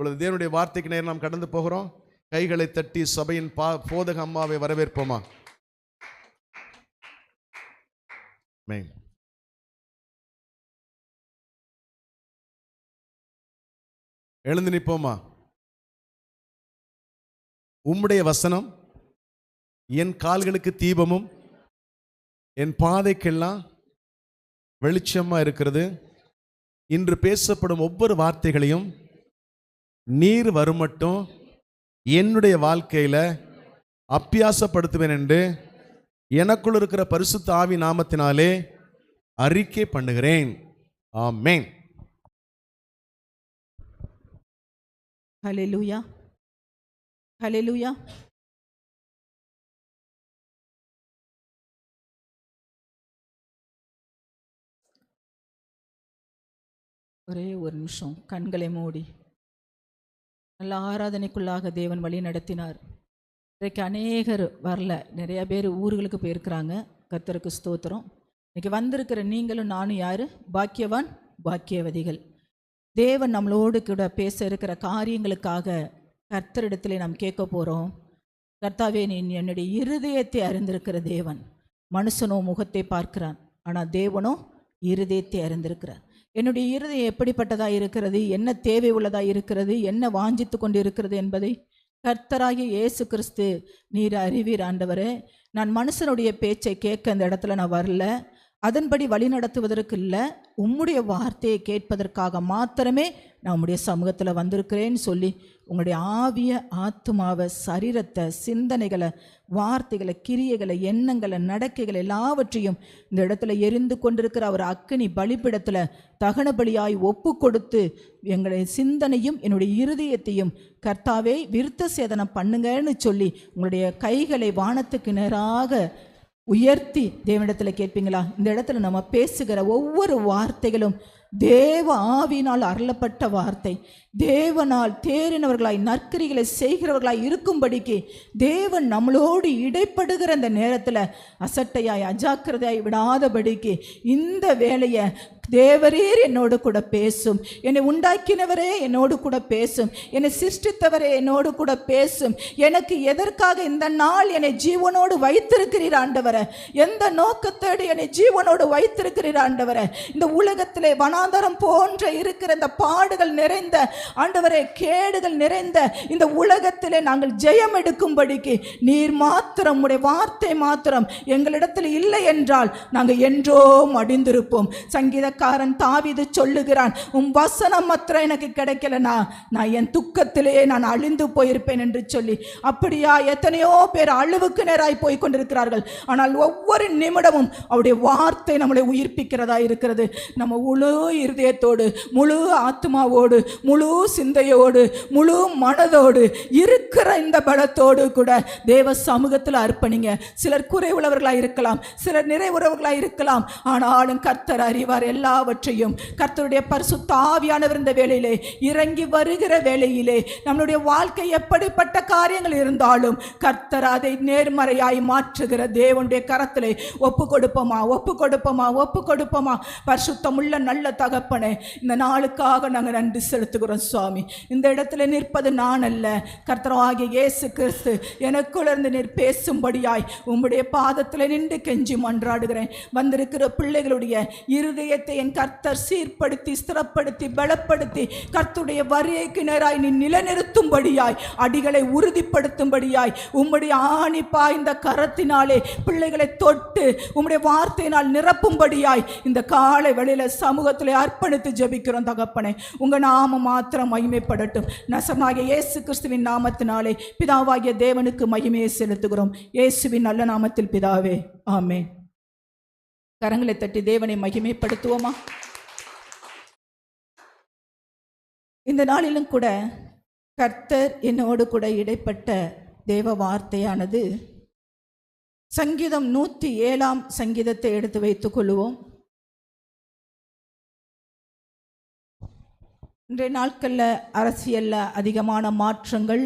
இப்பொழுது தேவனுடைய வார்த்தைக்கு நேரம் நாம் கடந்து போகிறோம். கைகளை தட்டி சபையின் போதக அம்மாவை வரவேற்போமா? எழுந்து நிற்போமா? உம்முடைய வசனம் என் கால்களுக்கு தீபமும் என் பாதைக்கெல்லாம் வெளிச்சமா இருக்கிறது. இன்று பேசப்படும் ஒவ்வொரு வார்த்தைகளையும் நீர் வருமட்டும் என்னுடைய வாழ்க்கையில அப்பியாசப்படுத்துவேன் என்று எனக்குள் இருக்கிற பரிசுத்த ஆவி நாமத்தினாலே அறிக்கை பண்ணுகிறேன். ஆமென். ஹல்லேலூயா, ஹல்லேலூயா. ஒரே ஒரு நிமிஷம் கண்களை மூடி நல்ல ஆராதனைக்குள்ளாக தேவன் வழி நடத்தினார். இன்றைக்கு அநேகர் வரல, நிறைய பேர் ஊர்களுக்கு போயிருக்கிறாங்க. கர்த்தருக்கு ஸ்தோத்திரம். இன்னைக்கு வந்திருக்கிற நீங்களும் நானும் யாரு? பாக்கியவான், பாக்கியவதிகள். தேவன் நம்மளோடு கூட பேச இருக்கிற காரியங்களுக்காக கர்த்தரிடத்திலே நாம் கேட்க போகிறோம். கர்த்தாவே, நீ என்னுடைய இருதயத்தை அறிந்திருக்கிற தேவன். மனுஷனோ முகத்தை பார்க்கிறான், ஆனால் தேவனோ இருதயத்தை அறிந்திருக்கிறார். என்னுடைய இருதயம் எப்படிப்பட்டதாக இருக்கிறது, என்ன தேவை உள்ளதாக இருக்கிறது, என்ன வாஞ்சித்து கொண்டு இருக்கிறது என்பதை கர்த்தராகிய இயேசு கிறிஸ்து நீர் அறிவீர் ஆண்டவரே. நான் மனுஷனுடைய பேச்சை கேட்க அந்த இடத்துல நான் வரல, அதன்படி வழி நடத்துவதற்கு இல்லை, உம்முடைய வார்த்தையை கேட்பதற்காக மாத்திரமே நான் உம்முடைய சமூகத்தில் வந்திருக்கிறேன்னு சொல்லி உங்களுடைய ஆவிய ஆத்துமாவை, சரீரத்தை, சிந்தனைகளை, வார்த்தைகளை, கிரியைகளை, எண்ணங்களை, நடக்கைகளை எல்லாவற்றையும் இந்த இடத்துல எரிந்து கொண்டிருக்கிற அவர் அக்கினி பலிப்பிடத்தில் தகன பலியாய் ஒப்பு கொடுத்து எங்களுடைய சிந்தனையும் என்னுடைய இருதயத்தையும் கர்த்தாவே விருத்த சேதனம் பண்ணுங்கன்னு சொல்லி உங்களுடைய கைகளை வானத்துக்கு நேராக உயர்த்தி தேவனிடத்தில் கேட்பீங்களா? இந்த இடத்துல நம்ம பேசுகிற ஒவ்வொரு வார்த்தைகளும் தேவ ஆவியினால் அருளப்பட்ட வார்த்தை. தேவனால் தேறினவர்களாய் நற்கிரிகளை செய்கிறவர்களாய் இருக்கும்படிக்கு தேவன் நம்மளோடு இடைப்படுகிற அந்த நேரத்தில் அசட்டையாய் அஜாக்கிரதையாய் விடாதபடிக்கு இந்த வேலையை தேவரீர் என்னோடு கூட பேசும். என்னை உண்டாக்கினவரே என்னோடு கூட பேசும். என்னை சிருஷ்டித்தவரே என்னோடு கூட பேசும். எனக்கு எதற்காக இந்த நாள் என்னை ஜீவனோடு வைத்திருக்கிறீர் ஆண்டவரே? எந்த நோக்கத்தோடு என்னை ஜீவனோடு வைத்திருக்கிறீர் ஆண்டவரே? இந்த உலகத்திலே வனாந்தரம் போன்ற இருக்கிற இந்த பாடுகள் நிறைந்த ஆண்டவரே, கேடுகள் நிறைந்த இந்த உலகத்திலே நாங்கள் ஜெயம் எடுக்கும்படிக்கு நீர் மாத்திரம், உடைய வார்த்தை மாத்திரம் எங்களிடத்தில் இல்லை என்றால் நாங்கள் என்றோ மடிந்திருப்போம். சங்கீதக்காரன் தாவீது சொல்லுகிறான், உம் வசனம் மாத்திரம் எனக்கு கிடைக்கலனா நான் என் துக்கத்திலே நான் அழிந்து போயிருப்பேன் என்று சொல்லி. அப்படியா எத்தனையோ பேர் அழிவுக்கு நேராய் போய் கொண்டிருக்கிறார்கள். ஆனால் ஒவ்வொரு நிமிடமும் அவருடைய வார்த்தை நம்மளை உயிர்ப்பிக்கிறதா இருக்கிறது. நம்ம முழு இருதயத்தோடு, முழு ஆத்மாவோடு, முழு சிந்தையோடு, முழு மனதோடு இருக்கிற இந்த பலத்தோடு கூட தேவ சமூகத்தில் அர்ப்பணிங்க. சிலர் குறைவுள்ளவர்களாக இருக்கலாம், சிலர் நிறைவுறவர்களாக இருக்கலாம். ஆனாலும் கர்த்தர் அறிவார் எல்லாவற்றையும். கர்த்தருடைய பரிசுத்த ஆவியானவர் இந்த வேளையிலே இறங்கி வருகிற வேளையிலே நம்மளுடைய வாழ்க்கை எப்படிப்பட்ட காரியங்கள் இருந்தாலும் கர்த்தர் அதை நேர்மறையாய் மாற்றுகிற தேவனுடைய கரத்திலே ஒப்பு கொடுப்போமா, ஒப்பு கொடுப்போமா, ஒப்பு கொடுப்போமா. பரிசுத்தமுள்ள நல்ல தகப்பனே, இந்த நாளுக்காக நாங்கள் நன்றி செலுத்துகிறோம் சுவாமி. இந்த இடத்துல நிற்பது நான் அல்ல, கர்த்தராகிய இயேசு கிறிஸ்து எனக்குள்ளேருந்து நீர் பேசும்படியாய் உம்முடைய பாதத்தில் நின்று கெஞ்சி மன்றாடுகிறேன். வந்திருக்கிற பிள்ளைகளுடைய இருதயத்தை என் கர்த்தர் சீர்படுத்தி, ஸ்திரப்படுத்தி, பலப்படுத்தி கர்த்தருடைய வரிக்கு நேராய் நீ நிலைநிறுத்தும்படியாய், அடிகளை உறுதிப்படுத்தும்படியாய் உம்முடைய ஆணிப்பா இந்த கரத்தினாலே பிள்ளைகளை தொட்டு உம்முடைய வார்த்தையினால் நிரப்பும்படியாய் இந்த காலை வெளியில சமூகத்திலே அர்ப்பணித்து ஜெபிக்கிறோம் தகப்பனே. உங்க நாமம் மாத்திரம் மகிமைப்படட்டும். நசமாகிய இயேசு கிறிஸ்துவின் நாமத்தினாலே பிதாவாகிய தேவனுக்கு மகிமையை செலுத்துகிறோம். இயேசுவின் நல்ல நாமத்தில் பிதாவே, ஆமென். கரங்களை தட்டி தேவனை மகிமைப்படுத்துவோமா? இந்த நாளிலும் கூட கர்த்தர் என்னோடு கூட இடைப்பட்ட தேவ வார்த்தையானது சங்கீதம் 107 சங்கீதத்தை எடுத்து வைத்துக் கொள்வோம். இன்றைய நாட்களில் அரசியலில் அதிகமான மாற்றங்கள்,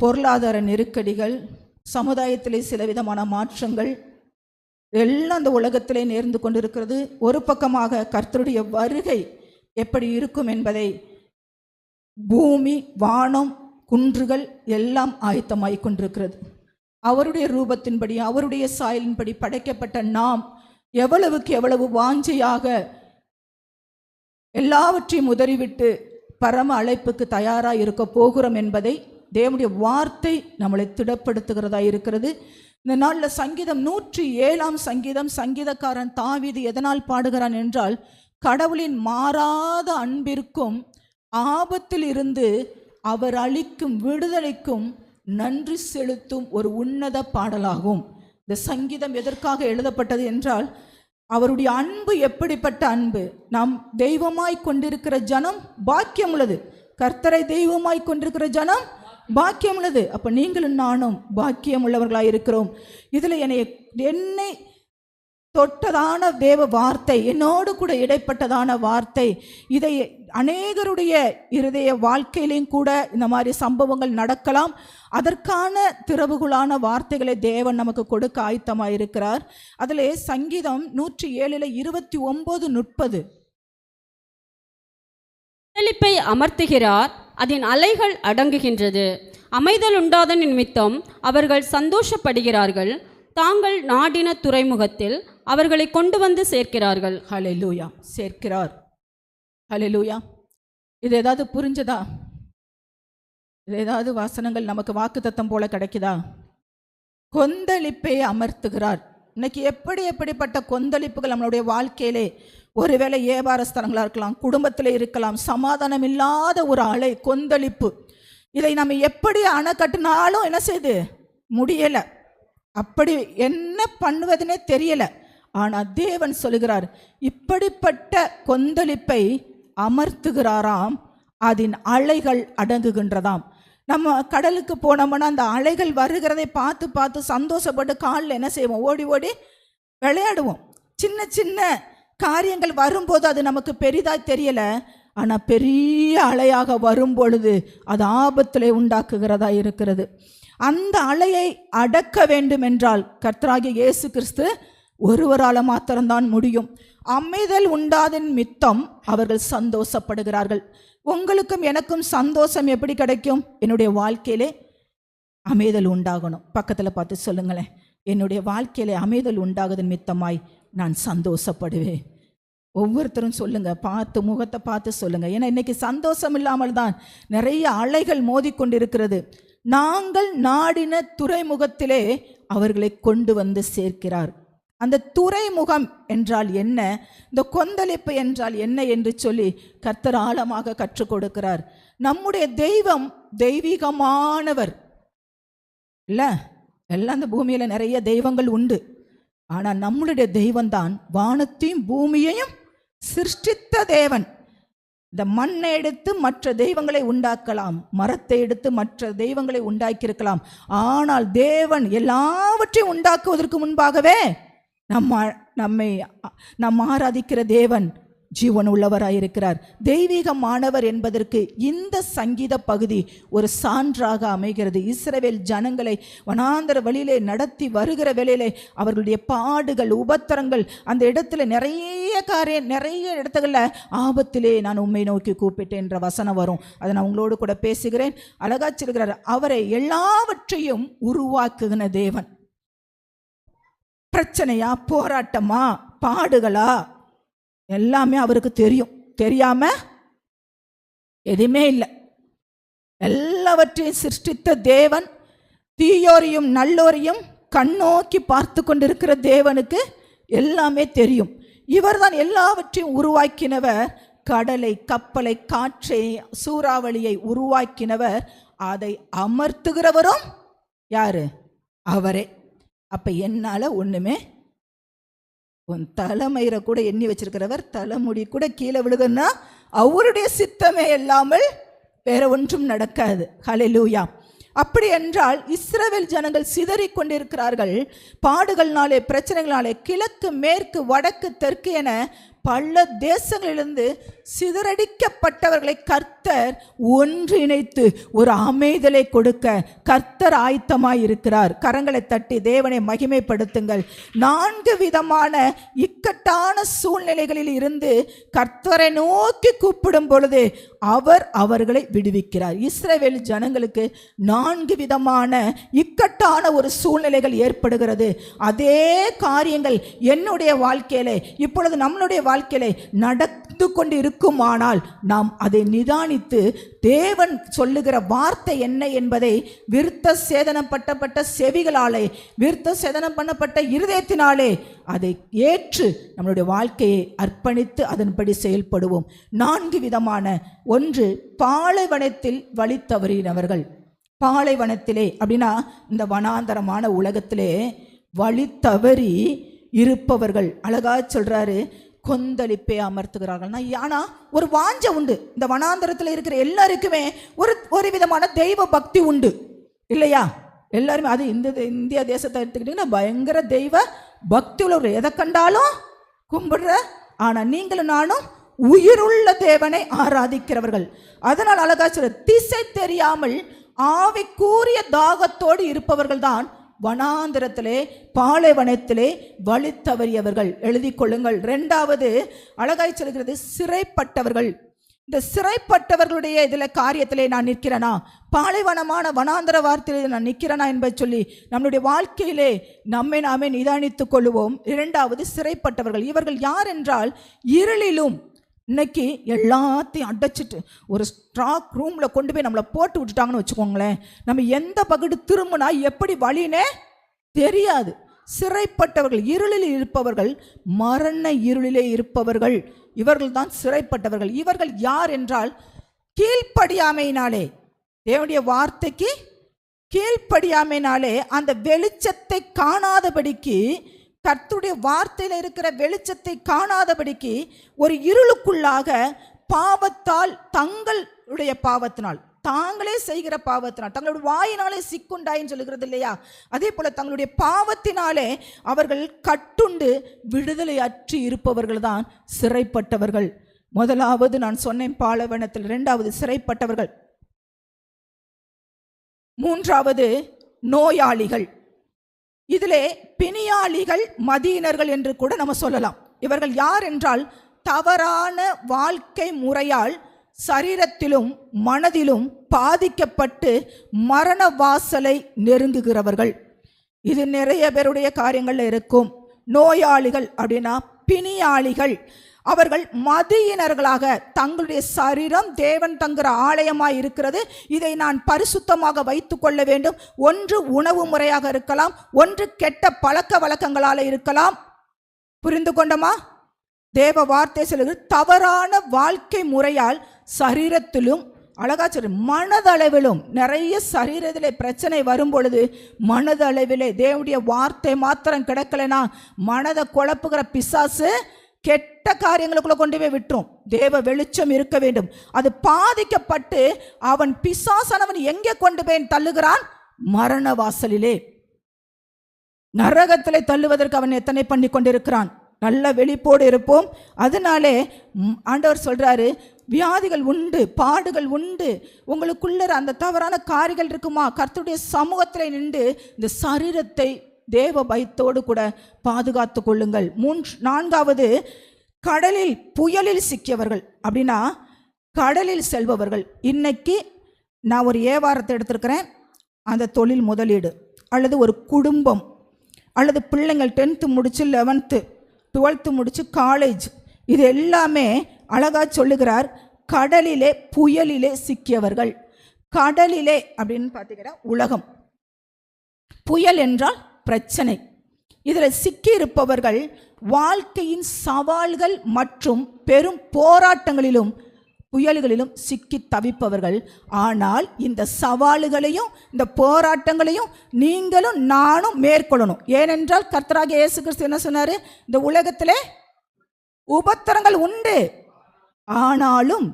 பொருளாதார நெருக்கடிகள், சமுதாயத்திலே சில விதமான மாற்றங்கள் எல்லாம் அந்த உலகத்திலே நேர்ந்து கொண்டிருக்கிறது. ஒரு பக்கமாக கர்த்தருடைய வருகை எப்படி இருக்கும் என்பதை பூமி, வானம், குன்றுகள் எல்லாம் ஆயத்தமாய் கொண்டிருக்கிறது. அவருடைய ரூபத்தின்படி, அவருடைய சாயலின்படி படைக்கப்பட்ட நாம் எவ்வளவுக்கு எவ்வளவு வாஞ்சையாக எல்லாவற்றையும் உதறிவிட்டு பரம அழைப்புக்கு தயாராக இருக்க போகிறோம் என்பதை தேவனுடைய வார்த்தை நம்மளை திடப்படுத்துகிறதா இருக்கிறது. இந்த நாளில் சங்கீதம் 107 சங்கீதம், சங்கீதக்காரன் தாவீது எதனால் பாடுகிறான் என்றால், கடவுளின் மாறாத அன்பிற்கும் ஆபத்தில் இருந்து அவர் அளிக்கும் விடுதலைக்கும் நன்றி செலுத்தும் ஒரு உன்னத பாடலாகும். இந்த சங்கீதம் எதற்காக எழுதப்பட்டது என்றால், அவருடைய அன்பு எப்படிப்பட்ட அன்பு. நாம் தெய்வமாய் கொண்டிருக்கிற ஜனம் பாக்கியம் உள்ளது. கர்த்தரை தெய்வமாய் கொண்டிருக்கிற ஜனம் பாக்கியம் உள்ளது. அப்போ நீங்களும் நானும் பாக்கியம் உள்ளவர்களாக இருக்கிறோம். இதில் என்னை தொட்டதான தேவ வார்த்தை, என்னோடு கூட இடைப்பட்டதான வார்த்தை, இதை அநேகருடைய இருதய வாழ்க்கையிலையும் கூட இந்த மாதிரி சம்பவங்கள் நடக்கலாம். அதற்கான திறவுகளான வார்த்தைகளை தேவன் நமக்கு கொடுக்க ஆயத்தமாக இருக்கிறார். அதில் சங்கீதம் 107 29 30, கொந்தளிப்பை அமர்த்துகிறார், அதன் அலைகள் அடங்குகின்றது. அமைதல் உண்டாத நிமித்தம் அவர்கள் சந்தோஷப்படுகிறார்கள். தாங்கள் நாடின துறைமுகத்தில் அவர்களை கொண்டு வந்து சேர்க்கிறார்கள். ஹல்லேலூயா. சேர்க்கிறார். ஹல்லேலூயா. இது ஏதாவது புரிஞ்சதா? இது ஏதாவது வசனங்கள் நமக்கு வாக்குத்தத்தம் போல கிடைக்குதா? கொந்தளிப்பை அமர்த்துகிறார். இன்னைக்கு எப்படிப்பட்ட கொந்தளிப்புகள் நம்மளுடைய வாழ்க்கையிலே, ஒருவேளை வியாபார ஸ்தலங்களாக இருக்கலாம், குடும்பத்தில் இருக்கலாம், சமாதானம் இல்லாத ஒரு அலை, கொந்தளிப்பு. இதை நம்ம எப்படி அணை கட்டினாலும் என்ன செய்யுது? முடியலை. அப்படி என்ன பண்ணுவதுனே தெரியலை. ஆனால் தேவன் சொல்லுகிறார், இப்படிப்பட்ட கொந்தளிப்பை அமர்த்துகிறாராம், அதன் அலைகள் அடங்குகின்றதாம். நம்ம கடலுக்கு போனோம்னா அந்த அலைகள் வருகிறதை பார்த்து பார்த்து சந்தோஷப்பட்டு காலில் என்ன செய்வோம்? ஓடி ஓடி விளையாடுவோம். சின்ன சின்ன காரியங்கள் வரும்போது அது நமக்கு பெரிதாக தெரியலை. ஆனால் பெரிய அலையாக வரும் பொழுது அது ஆபத்திலே உண்டாக்குகிறதா இருக்கிறது. அந்த அலையை அடக்க வேண்டும் என்றால் கர்த்தராகிய இயேசு கிறிஸ்து ஒருவரால் மாத்திரம்தான் முடியும். அமைதல் உண்டாதின் மித்தம் அவர்கள் சந்தோஷப்படுகிறார்கள். உங்களுக்கும் எனக்கும் சந்தோஷம் எப்படி கிடைக்கும்? என்னுடைய வாழ்க்கையிலே அமைதல் உண்டாகணும். பக்கத்தில் பார்த்து சொல்லுங்களேன், என்னுடைய வாழ்க்கையிலே அமைதல் உண்டாகுதன் மித்தமாய் நான் சந்தோஷப்படுவேன். ஒவ்வொருத்தரும் சொல்லுங்க, பார்த்து முகத்தை பார்த்து சொல்லுங்க. ஏன்னா இன்னைக்கு சந்தோஷம் இல்லாமல் தான் நிறைய அலைகள் மோதிக்கொண்டிருக்கிறது. நாங்கள் நாடின துறைமுகத்திலே அவர்களை கொண்டு வந்து சேர்க்கிறார். அந்த துறைமுகம் என்றால் என்ன, இந்த கொந்தளிப்பு என்றால் என்ன என்று சொல்லி கர்த்தர் ஆழமாக கற்றுக் கொடுக்கிறார். நம்முடைய தெய்வம் தெய்வீகமானவர் இல்லை. எல்லாம் அந்த பூமியில் நிறைய தெய்வங்கள் உண்டு. ஆனால் நம்மளுடைய தெய்வம்தான் வானத்தையும் பூமியையும் சிருஷ்டித்த தேவன். இந்த மண்ணை எடுத்து மற்ற தெய்வங்களை உண்டாக்கலாம், மரத்தை எடுத்து மற்ற தெய்வங்களை உண்டாக்கியிருக்கலாம். ஆனால் தேவன் எல்லாவற்றையும் உண்டாக்குவதற்கு முன்பாகவே நாம் ஆராதிக்கிற தேவன் ஜீவன் உள்ளவராயிருக்கிறார், தெய்வீகமானவர் என்பதற்கு இந்த சங்கீத பகுதி ஒரு சான்றாக அமைகிறது. இஸ்ரவேல் ஜனங்களை வனாந்தர வழியிலே நடத்தி வருகிற வேளையிலே அவர்களுடைய பாடுகள், உபத்திரங்கள், அந்த இடத்துல நிறைய இடத்துகளில் ஆபத்திலே நான் உம்மை நோக்கி கூப்பிட்டேன் என்ற வசனம் வரும். அதை நான் உங்களோடு கூட பேசுகிறேன். அழகாச்சிருக்கிறார். அவரை எல்லாவற்றையும் உருவாக்குகிற தேவன். பிரச்சனையா, போராட்டமா, பாடுகளா, எல்லாமே அவருக்கு தெரியும். தெரியாம எதுவுமே இல்லை. எல்லாவற்றையும் சிருஷ்டித்த தேவன், தீயோரையும் நல்லோரையும் கண்ணோக்கி பார்த்து கொண்டிருக்கிற தேவனுக்கு எல்லாமே தெரியும். இவர்தான் எல்லாவற்றையும் உருவாக்கினவர். கடலை, கப்பலை, காற்றை, சூறாவளியை உருவாக்கினவர். அதை அமர்த்துகிறவரும் யாரு? அவரே. அப்ப என்னால ஒண்ணுமே, உன் தலைமயிரை கூட எண்ணி வச்சிருக்கிறவர், தலைமுடி கூட கீழே விழுகுன்னா அவருடைய சித்தமே இல்லாமல் வேற ஒன்றும் நடக்காது. ஹல்லேலூயா. அப்படி என்றால் இஸ்ரவேல் ஜனங்கள் சிதறிக் கொண்டிருக்கிறார்கள். பாடுகள்னாலே, பிரச்சனைகளாலே, கிழக்கு மேற்கு வடக்கு தெற்கு என பல தேசங்களிலிருந்து சிதறடிக்கப்பட்டவர்களை கர்த்தர் ஒன்றிணைத்து ஒரு அமைதலை கொடுக்க கர்த்தர் ஆயத்தமாய் இருக்கிறார். கரங்களை தட்டி தேவனை மகிமைப்படுத்துங்கள். 4 விதமான இக்கட்டான சூழ்நிலைகளில் இருந்து கர்த்தரை நோக்கி கூப்பிடும் பொழுது அவர் அவர்களை விடுவிக்கிறார். இஸ்ரவேல் ஜனங்களுக்கு 4 விதமான இக்கட்டான ஒரு சூழ்நிலைகள் ஏற்படுகிறது. அதே காரியங்கள் என்னுடைய வாழ்க்கையிலே இப்பொழுது நம்மளுடைய வாழ்க்கையிலே நடந்து கொண்டு இருக்குமானால் நாம் அதை நிதானித்து தேவன் சொல்லுகிற வார்த்தை என்ன என்பதை விருத்த சேதனம் பண்ணப்பட்ட செவிகளாலே, விருத்த சேதனம் பண்ணப்பட்ட இருதயத்தினாலே அதை ஏற்று நம்மளுடைய வாழ்க்கையை அர்ப்பணித்து அதன்படி செயல்படுவோம். 4 விதமான, ஒன்று பாலைவனத்தில் வழி தவறினவர்கள். பாலைவனத்திலே அப்படின்னா இந்த வனாந்தரமான உலகத்திலே வழி தவறி இருப்பவர்கள். அழகா சொல்றாரு, கொந்தளிப்பை அமர்த்துகிறார்கள். ஆனா ஒரு வாஞ்சை உண்டு. இந்த வனாந்தரத்தில் இருக்கிற எல்லாருக்குமே ஒரு விதமான தெய்வ பக்தி உண்டு இல்லையா? எல்லாருமே அது இந்தியா தேசத்தை எடுத்துக்கிட்டீங்கன்னா பயங்கர தெய்வ பக்தி உள்ளவர், எதை கண்டாலும் கும்பிடுற. ஆனா நீங்களும் நானும் உயிருள்ள தேவனை ஆராதிக்கிறவர்கள். அதனால் அழகா சொல்ற, திசை தெரியாமல் ஆவிக்குரிய தாகத்தோடு இருப்பவர்கள் தான் வனாந்திரத்திலே பாலைவனத்திலே வழி தவறியவர்கள். எழுதி கொள்ளுங்கள். 2வது அழகாய் சொல்கிறது, சிறைப்பட்டவர்கள். இந்த சிறைப்பட்டவர்களுடைய இதில் காரியத்திலே நான் நிற்கிறேனா, பாலைவனமான வனாந்தர வார்த்தையிலே நான் நிற்கிறேனா என்பதை சொல்லி நம்முடைய வாழ்க்கையிலே நம்மை நாமே நிதானித்துக் கொள்வோம். 2வது சிறைப்பட்டவர்கள். இவர்கள் யார் என்றால், இருளிலும் இன்னைக்கு எல்லாத்தையும் அடைச்சிட்டு ஒரு ஸ்ட்ராக் ரூமில் கொண்டு போய் நம்மளை போட்டு விட்டுட்டாங்கன்னு வச்சுக்கோங்களேன், நம்ம எந்த பக்கத்து திரும்பினா எப்படி வழினே தெரியாது. சிறைப்பட்டவர்கள், இருளில் இருப்பவர்கள், மரண இருளிலே இருப்பவர்கள், இவர்கள் தான் சிறைப்பட்டவர்கள். இவர்கள் யார் என்றால், கீழ்ப்படியாமையினாலே, தேவனுடைய வார்த்தைக்கு கீழ்ப்படியாமையினாலே அந்த வெளிச்சத்தை காணாதபடிக்கு, கர்த்தருடைய வார்த்தையில் இருக்கிற வெளிச்சத்தை காணாதபடிக்கு ஒரு இருளுக்குள்ளாக பாவத்தால், தங்களுடைய பாவத்தினால், தாங்களே செய்கிற பாவத்தினால், தங்களுடைய வாயினாலே சிக்குண்டாயின்னு சொல்லுகிறது இல்லையா? அதே போல தங்களுடைய பாவத்தினாலே அவர்கள் கட்டுண்டு விடுதலை அற்றி இருப்பவர்கள் தான் சிறைப்பட்டவர்கள். முதலாவது நான் சொன்னேன் பாலைவனத்தில், 2வது சிறைப்பட்டவர்கள், 3வது நோயாளிகள். இதிலே பிணியாளிகள், மதியினர்கள் என்று கூட நம்ம சொல்லலாம். இவர்கள் யார் என்றால், தவறான வாழ்க்கை முறையால் சரீரத்திலும் மனதிலும் பாதிக்கப்பட்டு மரண வாசலை நெருங்குகிறவர்கள். இது நிறைய பேருடைய காரியங்கள்ல இருக்கும். நோயாளிகள் அப்படின்னா பிணியாளிகள். அவர்கள் மதியினர்களாக, தங்களுடைய சரீரம் தேவன் தங்குற ஆலயமாய் இருக்கிறது, இதை நான் பரிசுத்தமாக வைத்து கொள்ள வேண்டும். ஒன்று உணவு முறையாக இருக்கலாம், ஒன்று கெட்ட பழக்க வழக்கங்களால் இருக்கலாம். புரிந்து கொண்டோமா? தேவ வார்த்தை சொல்லுகிறது, தவறான வாழ்க்கை முறையால் சரீரத்திலும், அழகா சொல்லு, மனதளவிலும் நிறைய சரீரத்திலே பிரச்சனை வரும் பொழுது மனதளவிலே தேவனுடைய வார்த்தை மாத்திரம் கிடக்கலைன்னா மனதை குழப்புகிற பிசாசு கெட்ட காரியங்களுக்குள்ள கொண்டு போய் விட்டுரும். தேவ வெளிச்சம் இருக்க வேண்டும். அது பாதிக்கப்பட்டு அவன் பிசாசானவன் எங்கே கொண்டு போய் தள்ளுகிறான்? மரண வாசலிலே, நரகத்திலே தள்ளுவதற்கு அவன் எத்தனை பண்ணி கொண்டிருக்கிறான். நல்ல வெளிப்போடு இருப்போம். அதனாலே ஆண்டவர் சொல்றாரு, வியாதிகள் உண்டு, பாடுகள் உண்டு, உங்களுக்குள்ள அந்த தவறான காரியங்கள் இருக்குமா, கர்த்தருடைய சமூகத்தில் நின்று இந்த சரீரத்தை தேவ பயத்தோடு கூட பாதுகாத்து கொள்ளுங்கள். 4வது கடலில் புயலில் சிக்கியவர்கள். அப்படின்னா கடலில் செல்பவர்கள். இன்னைக்கு நான் ஒரு வியாபாரத்தை எடுத்திருக்கிறேன், அந்த தொழில் முதலீடு அல்லது ஒரு குடும்பம் அல்லது பிள்ளைங்கள் 10th முடிச்சு 11th 12th முடிச்சு காலேஜ், இது எல்லாமே அழகா சொல்லுகிறார், கடலிலே புயலிலே சிக்கியவர்கள். கடலிலே அப்படின்னு பார்த்தீங்கன்னா உலகம், புயல் என்றால் பிரச்சனை. இதில் சிக்கியிருப்பவர்கள் வாழ்க்கையின் சவால்கள் மற்றும் பெரும் போராட்டங்களிலும் புயல்களிலும் சிக்கி தவிப்பவர்கள். ஆனால் இந்த சவால்களையும் இந்த போராட்டங்களையும் நீங்களும் நானும் மேற்கொள்ளணும். ஏனென்றால் கர்த்தராகிய இயேசு கிறிஸ்து என்ன சொன்னார்? இந்த உலகத்திலே உபத்திரங்கள் உண்டு, ஆனாலும்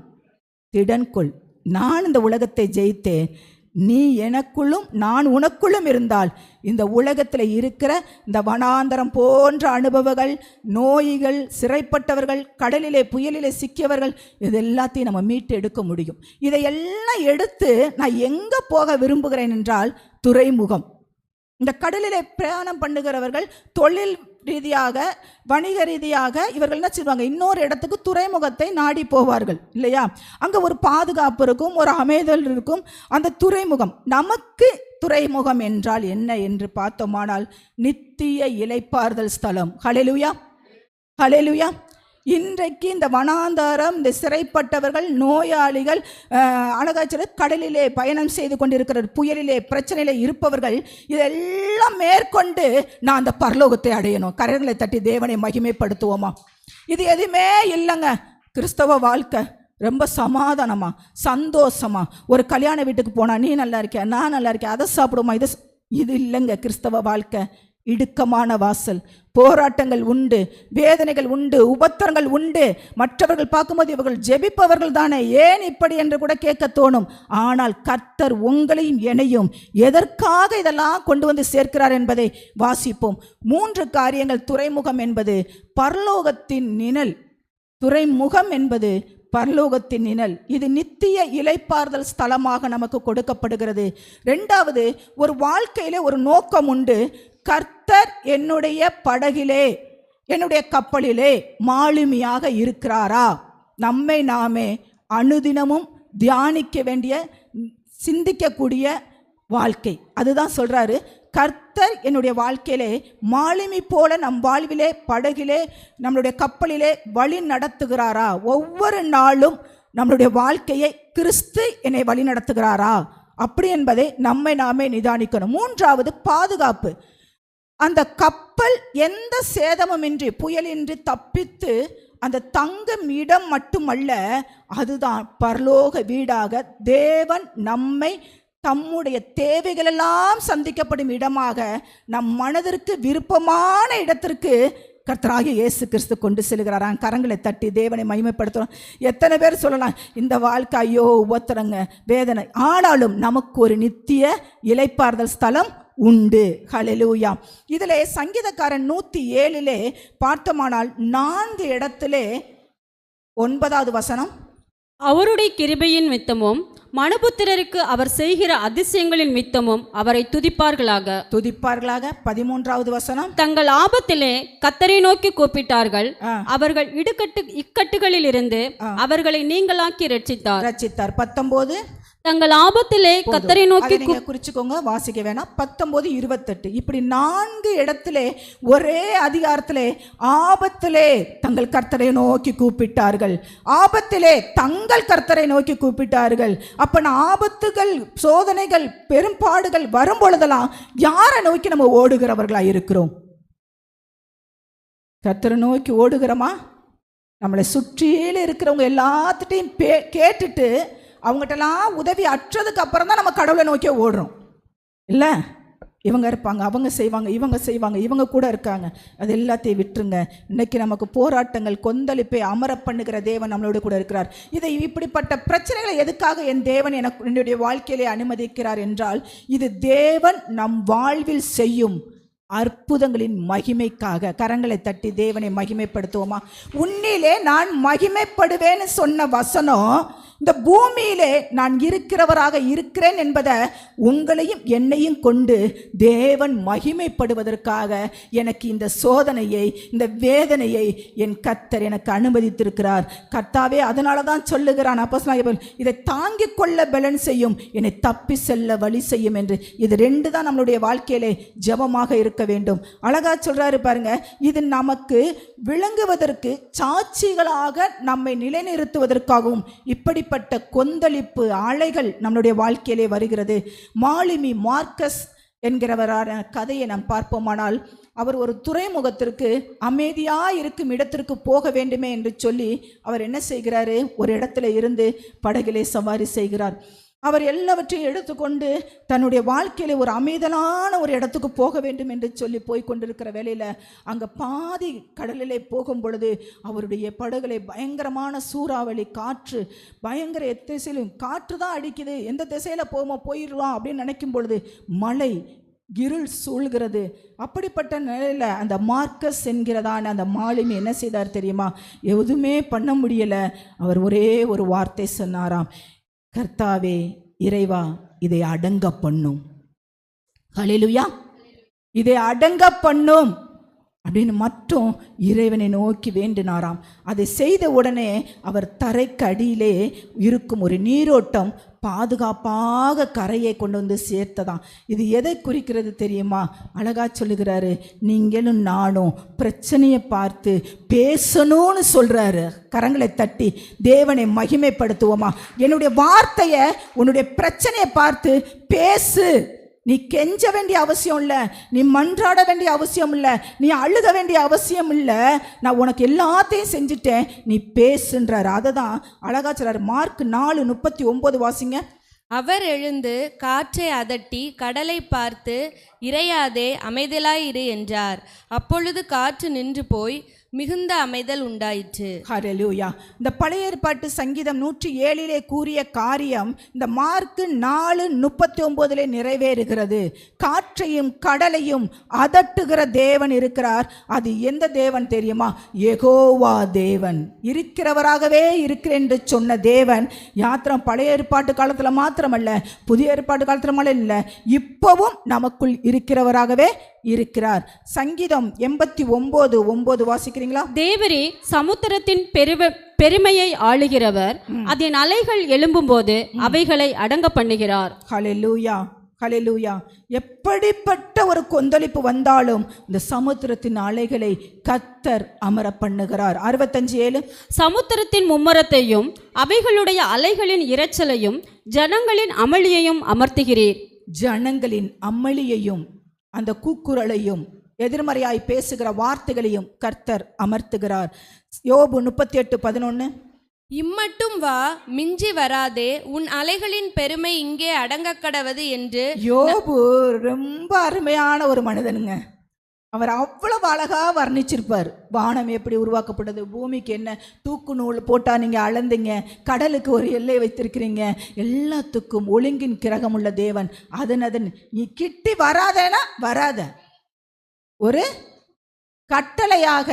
திடன்கொள், நான் இந்த உலகத்தை ஜெயித்தேன், நீ எனக்குள்ளும் நான் உனக்குள்ளும் இருந்தால் இந்த உலகத்தில் இருக்கிற இந்த வனாந்தரம் போன்ற அனுபவங்கள், நோய்கள், சிறைப்பட்டவர்கள், கடலிலே புயலிலே சிக்கியவர்கள், இது எல்லாத்தையும் நம்ம மீட்டு எடுக்க முடியும். இதையெல்லாம் எடுத்து நான் எங்கே போக விரும்புகிறேன் என்றால் துறைமுகம். இந்த கடலிலே பிரயாணம் பண்ணுகிறவர்கள் தொழில் ரீதியாக, வணிக ரீதியாக இவர்கள் என்ன செய்வாங்க, இன்னொரு இடத்துக்கு துறைமுகத்தை நாடி போவார்கள் இல்லையா? அங்கே ஒரு பாதுகாப்பு இருக்கும், ஒரு அமைதல் இருக்கும். அந்த துறைமுகம், நமக்கு துறைமுகம் என்றால் என்ன என்று பார்த்தோமானால் நித்திய இளைப்பாறுதல் ஸ்தலம். ஹல்லேலூயா, ஹல்லேலூயா. இன்றைக்கு இந்த வனாந்தாரம், இந்த சிறைப்பட்டவர்கள், நோயாளிகள், அழகாச்சல கடலிலே பயணம் செய்து கொண்டிருக்கிற, புயலிலே பிரச்சனையிலே இருப்பவர்கள், இதெல்லாம் மேற்கொண்டு நான் அந்த பரலோகத்தை அடையணும். கரங்களை தட்டி தேவனை மகிமைப்படுத்துவோமா? இது எதுவுமே இல்லைங்க. கிறிஸ்தவ வாழ்க்கை ரொம்ப சமாதானமா, சந்தோஷமா. ஒரு கல்யாண வீட்டுக்கு போனால் நீ நல்லா இருக்கியா, நான் நல்லா இருக்கேன், அதை சாப்பிடுமா, இது இல்லைங்க கிறிஸ்தவ வாழ்க்கை. இடுக்கமான வாசல், போராட்டங்கள் உண்டு, வேதனைகள் உண்டு, உபத்திரங்கள் உண்டு. மற்றவர்கள் பார்க்கும்போது இவர்கள் ஜெபிப்பவர்கள் தானே, ஏன் இப்படி என்று கூட கேட்க தோணும். ஆனால் கர்த்தர் உங்களையும் என்னையும் எதற்காக இதெல்லாம் கொண்டு வந்து சேர்க்கிறார் என்பதை வாசிப்போம். 3 காரியங்கள். துறைமுகம் என்பது பரலோகத்தின் நிழல். துறைமுகம் என்பது பரலோகத்தின் நிழல். இது நித்திய இளைப்பாறுதல் ஸ்தலமாக நமக்கு கொடுக்கப்படுகிறது. 2வது, ஒரு வாழ்க்கையிலே ஒரு நோக்கம் உண்டு. கர்த்தர் என்னுடைய படகிலே, என்னுடைய கப்பலிலே மாலுமியாக இருக்கிறாரா? நம்மை நாமே அனுதினமும் தியானிக்க வேண்டிய, சிந்திக்கக்கூடிய வாழ்க்கை. அதுதான் சொல்றாரு, கர்த்தர் என்னுடைய வாழ்க்கையிலே மாலுமி போல நம் வாழ்விலே, படகிலே, நம்மளுடைய கப்பலிலே வழி நடத்துகிறாரா? ஒவ்வொரு நாளும் நம்மளுடைய வாழ்க்கையை கிறிஸ்து என்னை வழி நடத்துகிறாரா அப்படி என்பதை நம்மை நாமே நிதானிக்கணும். 3வது, பாதுகாப்பு. அந்த கப்பல் எந்த சேதமுமின்றி, புயலின்றி தப்பித்து அந்த தங்கும் இடம் மட்டுமல்ல, அதுதான் பரலோக வீடாக தேவன் நம்மை தம்முடைய தேவைகளெல்லாம் சந்திக்கப்படும் இடமாக, நம் மனதிற்கு விருப்பமான இடத்திற்கு கர்த்தராகிய இயேசு கிறிஸ்து கொண்டு செல்கிறாராம். கரங்களை தட்டி தேவனை மகிமைப்படுத்துகிறோம். எத்தனை பேர் சொல்லலாம், இந்த வாழ்க்கை ஐயோ உபத்திரங்க, வேதனை, ஆனாலும் நமக்கு ஒரு நித்திய இளைப்பாறுதல் ஸ்தலம் உண்டு. ஹல்லேலூயா. இதிலே சங்கீதக்காரன் 107 பார்த்தோமானால் 4 இடத்திலே 9வது வசனம், அவருடைய கிருபையின் மித்தமும் மனுபுத்திரருக்கு அவர் செய்கிற அதிசயங்களின் மித்தமும் அவரை துதிப்பார்களாக. 13வது வசனம், தங்கள் ஆபத்திலே கர்த்தரை நோக்கி கூப்பிட்டார்கள், அவர்கள் இக்கட்டுகளில் இருந்து அவர்களை நீங்களாக்கி ரட்சித்தார். 19, தங்கள் ஆபத்திலே கர்த்தரை நோக்கி, குறிச்சுக்கோங்க, வாசிக்க வேணாம். 19, 28 இப்படி 4 இடத்திலே ஒரே அதிகாரத்திலே ஆபத்திலே தங்கள் கர்த்தரை நோக்கி கூப்பிட்டார்கள், ஆபத்திலே தங்கள் கர்த்தரை நோக்கி கூப்பிட்டார்கள். அப்ப ஆபத்துகள், சோதனைகள், பெரும்பாடுகள் வரும் பொழுதெல்லாம் யாரை நோக்கி நம்ம ஓடுகிறவர்களா இருக்கிறோம்? கர்த்தரை நோக்கி ஓடுகிறோமா? நம்மளை சுற்றியில இருக்கிறவங்க எல்லாத்துட்டையும் கேட்டுட்டு அவங்ககிட்டலாம் உதவி அற்றதுக்கு அப்புறம் தான் நம்ம கடவுளை நோக்கி ஓடுறோம் இல்லை? இவங்க இருப்பாங்க, அவங்க செய்வாங்க, இவங்க செய்வாங்க, இவங்க கூட இருக்காங்க, அது எல்லாத்தையும் விட்டுருங்க. இன்னைக்கு நமக்கு போராட்டங்கள், கொந்தளிப்பை அமர பண்ணுகிற தேவன் நம்மளோட கூட இருக்கிறார். இதை இப்படிப்பட்ட பிரச்சனைகளை எதுக்காக என் தேவன் எனக்கு என்னுடைய வாழ்க்கையிலே அனுமதிக்கிறார் என்றால், இது தேவன் நம் வாழ்வில் செய்யும் அற்புதங்களின் மகிமைக்காக. கரங்களை தட்டி தேவனை மகிமைப்படுத்துவோமா? உன்னிலே நான் மகிமைப்படுவேன்னு சொன்ன வசனம், இந்த பூமியிலே நான் இருக்கிறவராக இருக்கிறேன் என்பதை உங்களையும் என்னையும் கொண்டு தேவன் மகிமைப்படுவதற்காக எனக்கு இந்த சோதனையை, இந்த வேதனையை என் கர்த்தர் எனக்கு அனுமதித்திருக்கிறார். கர்த்தாவே அதனால தான் சொல்லுகிறான் அப்போஸ்தலனாகிய பவுல், இதை தாங்கிக் கொள்ள பலன் செய்யும், என்னை தப்பி செல்ல வழி செய்யும் என்று. இது 2 தான் நம்மளுடைய வாழ்க்கையிலே ஜெபமாக இருக்க வேண்டும். அழகா சொல்றாரு பாருங்க, இது நமக்கு விளங்குவதற்கு, சாட்சிகளாக நம்மை நிலைநிறுத்துவதற்காகவும் இப்படி கொந்தளிப்பு அலைகள் நம்மளுடைய வாழ்க்கையிலே வருகிறது. மாலுமி மார்க்கஸ் என்கிறவரான கதையை நாம் பார்ப்போமானால், அவர் ஒரு துறைமுகத்திற்கு அமைதியாக இருக்கும் இடத்திற்கு போக வேண்டுமே என்று சொல்லி அவர் என்ன செய்கிறாரு, ஒரு இடத்துல இருந்து படகிலே சவாரி செய்கிறார். அவர் எல்லாவற்றையும் எடுத்துக்கொண்டு தன்னுடைய வாழ்க்கையில ஒரு அமைதலான ஒரு இடத்துக்கு போக வேண்டும் என்று சொல்லி போய் கொண்டிருக்கிற வேளையில் அங்கே பாதி கடலிலே போகும் பொழுது அவருடைய படகுலை பயங்கரமான சூறாவளி காற்று, பயங்கர எத்திசையிலும் காற்று தான் அடிக்குது, எந்த திசையில் போயிடலாம் அப்படின்னு நினைக்கும் பொழுது மழை இருள் சூழ்கிறது. அப்படிப்பட்ட நிலையில் அந்த மார்க்கஸ் என்கிறதான அந்த மாலுமி என்ன செய்தார் தெரியுமா? எதுவுமே பண்ண முடியலை. அவர் ஒரே ஒரு வார்த்தை சொன்னாராம், கர்த்தாவே இறைவா இதை அடங்க பண்ணும். ஹல்லேலூயா, இதை அடங்க பண்ணும் அப்படின்னு மட்டும் இறைவனை நோக்கி வேண்டினாராம். அதை செய்த உடனே அவர் தரைக்கு அடியிலே இருக்கும் ஒரு நீரோட்டம் பாதுகாப்பாக கரையை கொண்டு வந்து சேர்த்ததாம். இது எதை குறிக்கிறது தெரியுமா? அழகா சொல்லுகிறாரு, நீங்களும் நானும் பிரச்சனையை பார்த்து பேசணும்னு சொல்றாரு. கரங்களை தட்டி தேவனை மகிமைப்படுத்துவோமா? என்னுடைய வார்த்தையை உன்னுடைய பிரச்சனையை பார்த்து பேசு. நீ கெஞ்ச வேண்டிய அவசியம் இல்லை, நீ மன்றாட வேண்டிய அவசியம் இல்லை, நீ அழுக வேண்டிய அவசியம் இல்லை. நான் உனக்கு எல்லாத்தையும் செஞ்சுட்டேன், நீ பேசுன்றார். அதை தான் அழகா சொல்றாரு. மார்க் 4:39 வாசிங்க. அவர் எழுந்து காற்றை அதட்டி கடலை பார்த்து, இறையாதே, அமைதலாயிரு என்றார். அப்பொழுது காற்று நின்று போய் மிகுந்த அமைதல் உண்டாயிற்று. ஹல்லேலூயா. இந்த பழைய ஏற்பாட்டு சங்கீதம் 107 கூறிய காரியம் இந்த மார்க் 4:39 நிறைவேறுகிறது. காற்றையும் கடலையும் அதட்டுகிற தேவன் இருக்கிறார். அது எந்த தேவன் தெரியுமா? யெகோவா தேவன். இருக்கிறவராகவே இருக்கிறேன் என்று சொன்ன தேவன் யாத்திரம் பழைய ஏற்பாட்டு காலத்தில் மாத்திரமல்ல, புதிய ஏற்பாட்டு காலத்தில் இல்லை, இப்பவும் நமக்குள் இருக்கிறவராகவே இருக்கிறார். சங்கீதம் 89:9 வாசிக்கிறீங்களா? தேவரே சமுத்திரத்தின் பெருமையை ஆளுகிறவர், அதன் அலைகள் எழும்பும்போது அவைகளை அடங்க பண்ணுகிறார். ஹல்லேலூயா, ஹல்லேலூயா. எப்படிப்பட்ட ஒரு கொந்தளிப்பு வந்தாலும் இந்த சமுத்திரத்தின் அலைகளை கர்த்தர் அமர பண்ணுகிறார். 65:7 சமுத்திரத்தின் மும்மரத்தையும் அவைகளுடைய அலைகளின் இரைச்சலையும் ஜனங்களின் அமளியையும் அமர்த்துகிறீர். ஜனங்களின் அமளியையும் அந்த கூக்குரலையும் எதிர்மறையாய் பேசுகிற வார்த்தைகளையும் கர்த்தர் அமர்த்துகிறார். யோபு 38:11 இம்மட்டும் வா, மிஞ்சி வராதே, உன் அலைகளின் பெருமை இங்கே அடங்க கடவது என்று. யோபு ரொம்ப அருமையான ஒரு மனிதனுங்க. அவர் அவ்வளவு அழகா வர்ணிச்சிருப்பார். வானம் எப்படி உருவாக்கப்பட்டது, பூமிக்கு என்ன தூக்கு நூல் போட்டா நீங்க அளந்தீங்க, கடலுக்கு ஒரு எல்லை வைத்திருக்கிறீங்க, எல்லாத்துக்கும் ஒழுங்கின் கிரகம் உள்ள தேவன். அதன் நீ கிட்டி வராதேனா வராத, ஒரு கட்டளையாக,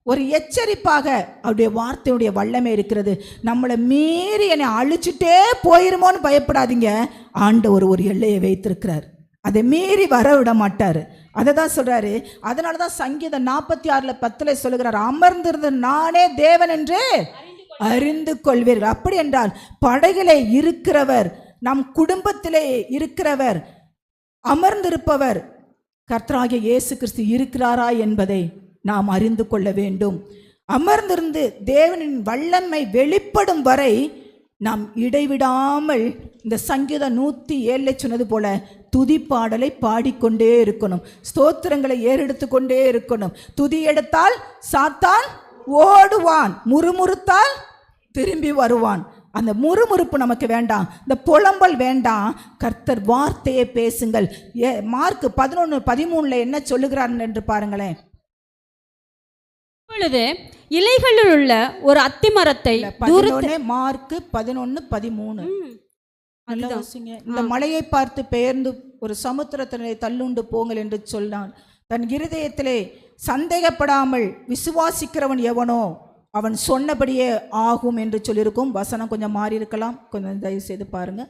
ஒரு எச்சரிப்பாக அவருடைய வார்த்தையுடைய வல்லமை இருக்கிறது. நம்மளை மீறி என்னை அழிச்சுட்டே போயிருமோன்னு பயப்படாதீங்க. ஆண்டவர் ஒரு எல்லையை வைத்திருக்கிறார், அதை மீறி வர விட மாட்டார். அதை தான் சொல்றாரு. அதனால தான் சங்கீதம் 46:10 சொல்லுகிறார், அமர்ந்திருந்த நானே தேவன் என்று அறிந்து கொள்வீர்கள். அப்படி என்றால் படகிலே இருக்கிறவர், நம் குடும்பத்திலே இருக்கிறவர், அமர்ந்திருப்பவர் கர்த்தராகிய இயேசு கிறிஸ்து இருக்கிறாரா என்பதை நாம் அறிந்து கொள்ள வேண்டும். அமர்ந்திருந்து தேவனின் வல்லமை வெளிப்படும் வரை நாம் இடைவிடாமல் இந்த சங்கீதம் 107 சொன்னது போல துதிப்பாடலை பாடிக்கொண்டே இருக்கணும், ஸ்தோத்திரங்களை ஏறெடுத்து கொண்டே இருக்கணும். துதி எடுத்தால் சாத்தான் ஓடுவான், முறுமுறுத்தால் திரும்பி வருவான். அந்த முறுமுறுப்பு நமக்கு வேண்டாம், இந்த புலம்பல் வேண்டாம். கர்த்தர் வார்த்தையை பேசுங்கள். மார்க் 11:13 என்ன சொல்லுகிறார் என்று பாருங்களேன். இப்பொழுது இலைகளில் உள்ள ஒரு அத்திமரத்தை மார்க் 11:13 இந்த மலையை பார்த்து பெயர்ந்து ஒரு சமுத்திரத்தினை தள்ளுண்டு போங்கள் என்று சொன்னான். தன் இருதயத்திலே சந்தேகப்படாமல் விசுவாசிக்கிறவன் எவனோ அவன் சொன்னபடியே ஆகும் என்று சொல்லியிருக்கும். வசனம் கொஞ்சம் மாறி இருக்கலாம், கொஞ்சம் தயவு செய்து பாருங்க.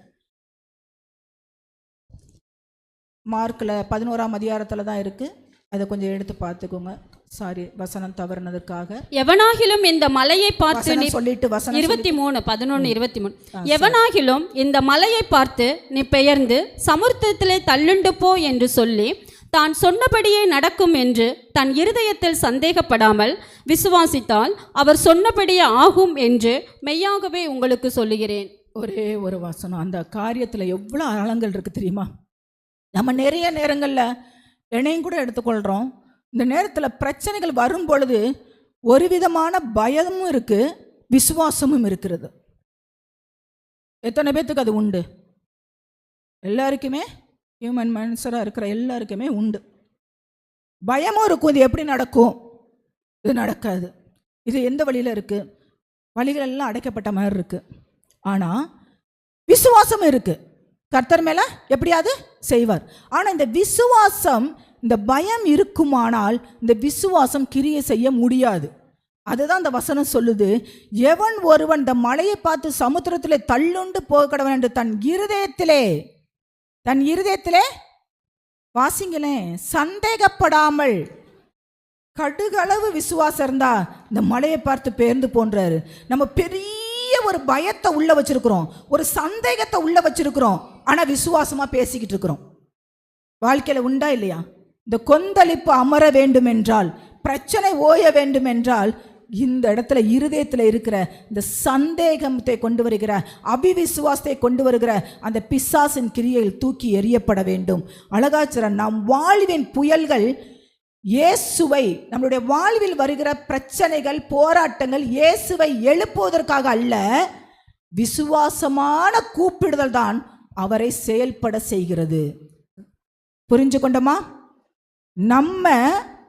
மார்க்கில் 11ஆம் அதிகாரத்தில் தான் இருக்கு, அதை கொஞ்சம் எடுத்து பார்த்துக்கோங்க. சாரி, வசனம் தவறுனதற்காக. எவனாகிலும் இந்த மலையை பார்த்து சொல்லிட்டு வசனம் 23 எவனாகிலும் இந்த மலையை பார்த்து நீ பெயர்ந்து சமுத்திரத்திலே தள்ளுண்டு போ என்று சொல்லி தான் சொன்னபடியே நடக்கும் என்று தன் இருதயத்தில் சந்தேகப்படாமல் விசுவாசித்தால் அவர் சொன்னபடியே ஆகும் என்று மெய்யாகவே உங்களுக்கு சொல்லுகிறேன். ஒரே ஒரு வசனம், அந்த காரியத்தில் எவ்வளோ ஆழங்கள் இருக்குது தெரியுமா? நம்ம நிறைய நேரங்களில் என்னையும் கூட எடுத்துக்கொள்கிறோம். இந்த நேரத்தில் பிரச்சனைகள் வரும் பொழுது ஒரு விதமான பயமும் இருக்குது, விசுவாசமும் இருக்கிறது. எத்தனை பேர்த்துக்கு அது உண்டு? எல்லாருக்குமே, ஹியூமன் மனுஷராக இருக்கிற எல்லாருக்குமே உண்டு. பயமும் இருக்கும். இது எப்படி நடக்கும்? இது நடக்காது. இது எந்த வழியில் இருக்குது? வழிகள் எல்லாம் அடைக்கப்பட்ட மாதிரி இருக்குது. ஆனால் விசுவாசம் இருக்குது. கர்த்தர் மேலே எப்படியாவது செய்வார். ஆனால் இந்த விசுவாசம், இந்த பயம் இருக்குமானால் இந்த விசுவாசம் கிரியை செய்ய முடியாது. அதுதான் இந்த வசனம் சொல்லுது. எவன் ஒருவன் இந்த மலையை பார்த்து சமுத்திரத்திலே தள்ளுண்டு போக கடவன் என்று தன் இருதயத்திலே வாசிங்களேன், சந்தேகப்படாமல், கடுகளவு விசுவாசம் இருந்தா இந்த மலையை பார்த்து பெயர்ந்து போன்றாரு. நம்ம பெரிய ஒரு பயத்தை உள்ள வச்சிருக்கிறோம், ஒரு சந்தேகத்தை உள்ள வச்சிருக்கிறோம், ஆனா விசுவாசமா பேசிக்கிட்டு இருக்கிறோம். வாழ்க்கையில உண்டா இல்லையா? இந்த கொந்தளிப்பு அமர வேண்டும் என்றால், பிரச்சனை ஓய வேண்டும் என்றால், இந்த இடத்துல இருதயத்தில் இருக்கிற இந்த சந்தேகத்தை கொண்டு வருகிற, அபிவிசுவாசத்தை கொண்டு வருகிற அந்த பிசாசின் கிரியையில் தூக்கி எறியப்பட வேண்டும். அழகாச்சிற நம் வாழ்வின் புயல்கள் இயேசுவை, நம்மளுடைய வாழ்வில் வருகிற பிரச்சனைகள், போராட்டங்கள் இயேசுவை எழுப்புவதற்காக அல்ல, விசுவாசமான கூப்பிடுதல் தான் அவரை செயல்பட செய்கிறது. புரிஞ்சு கொண்டோமா? நம்ம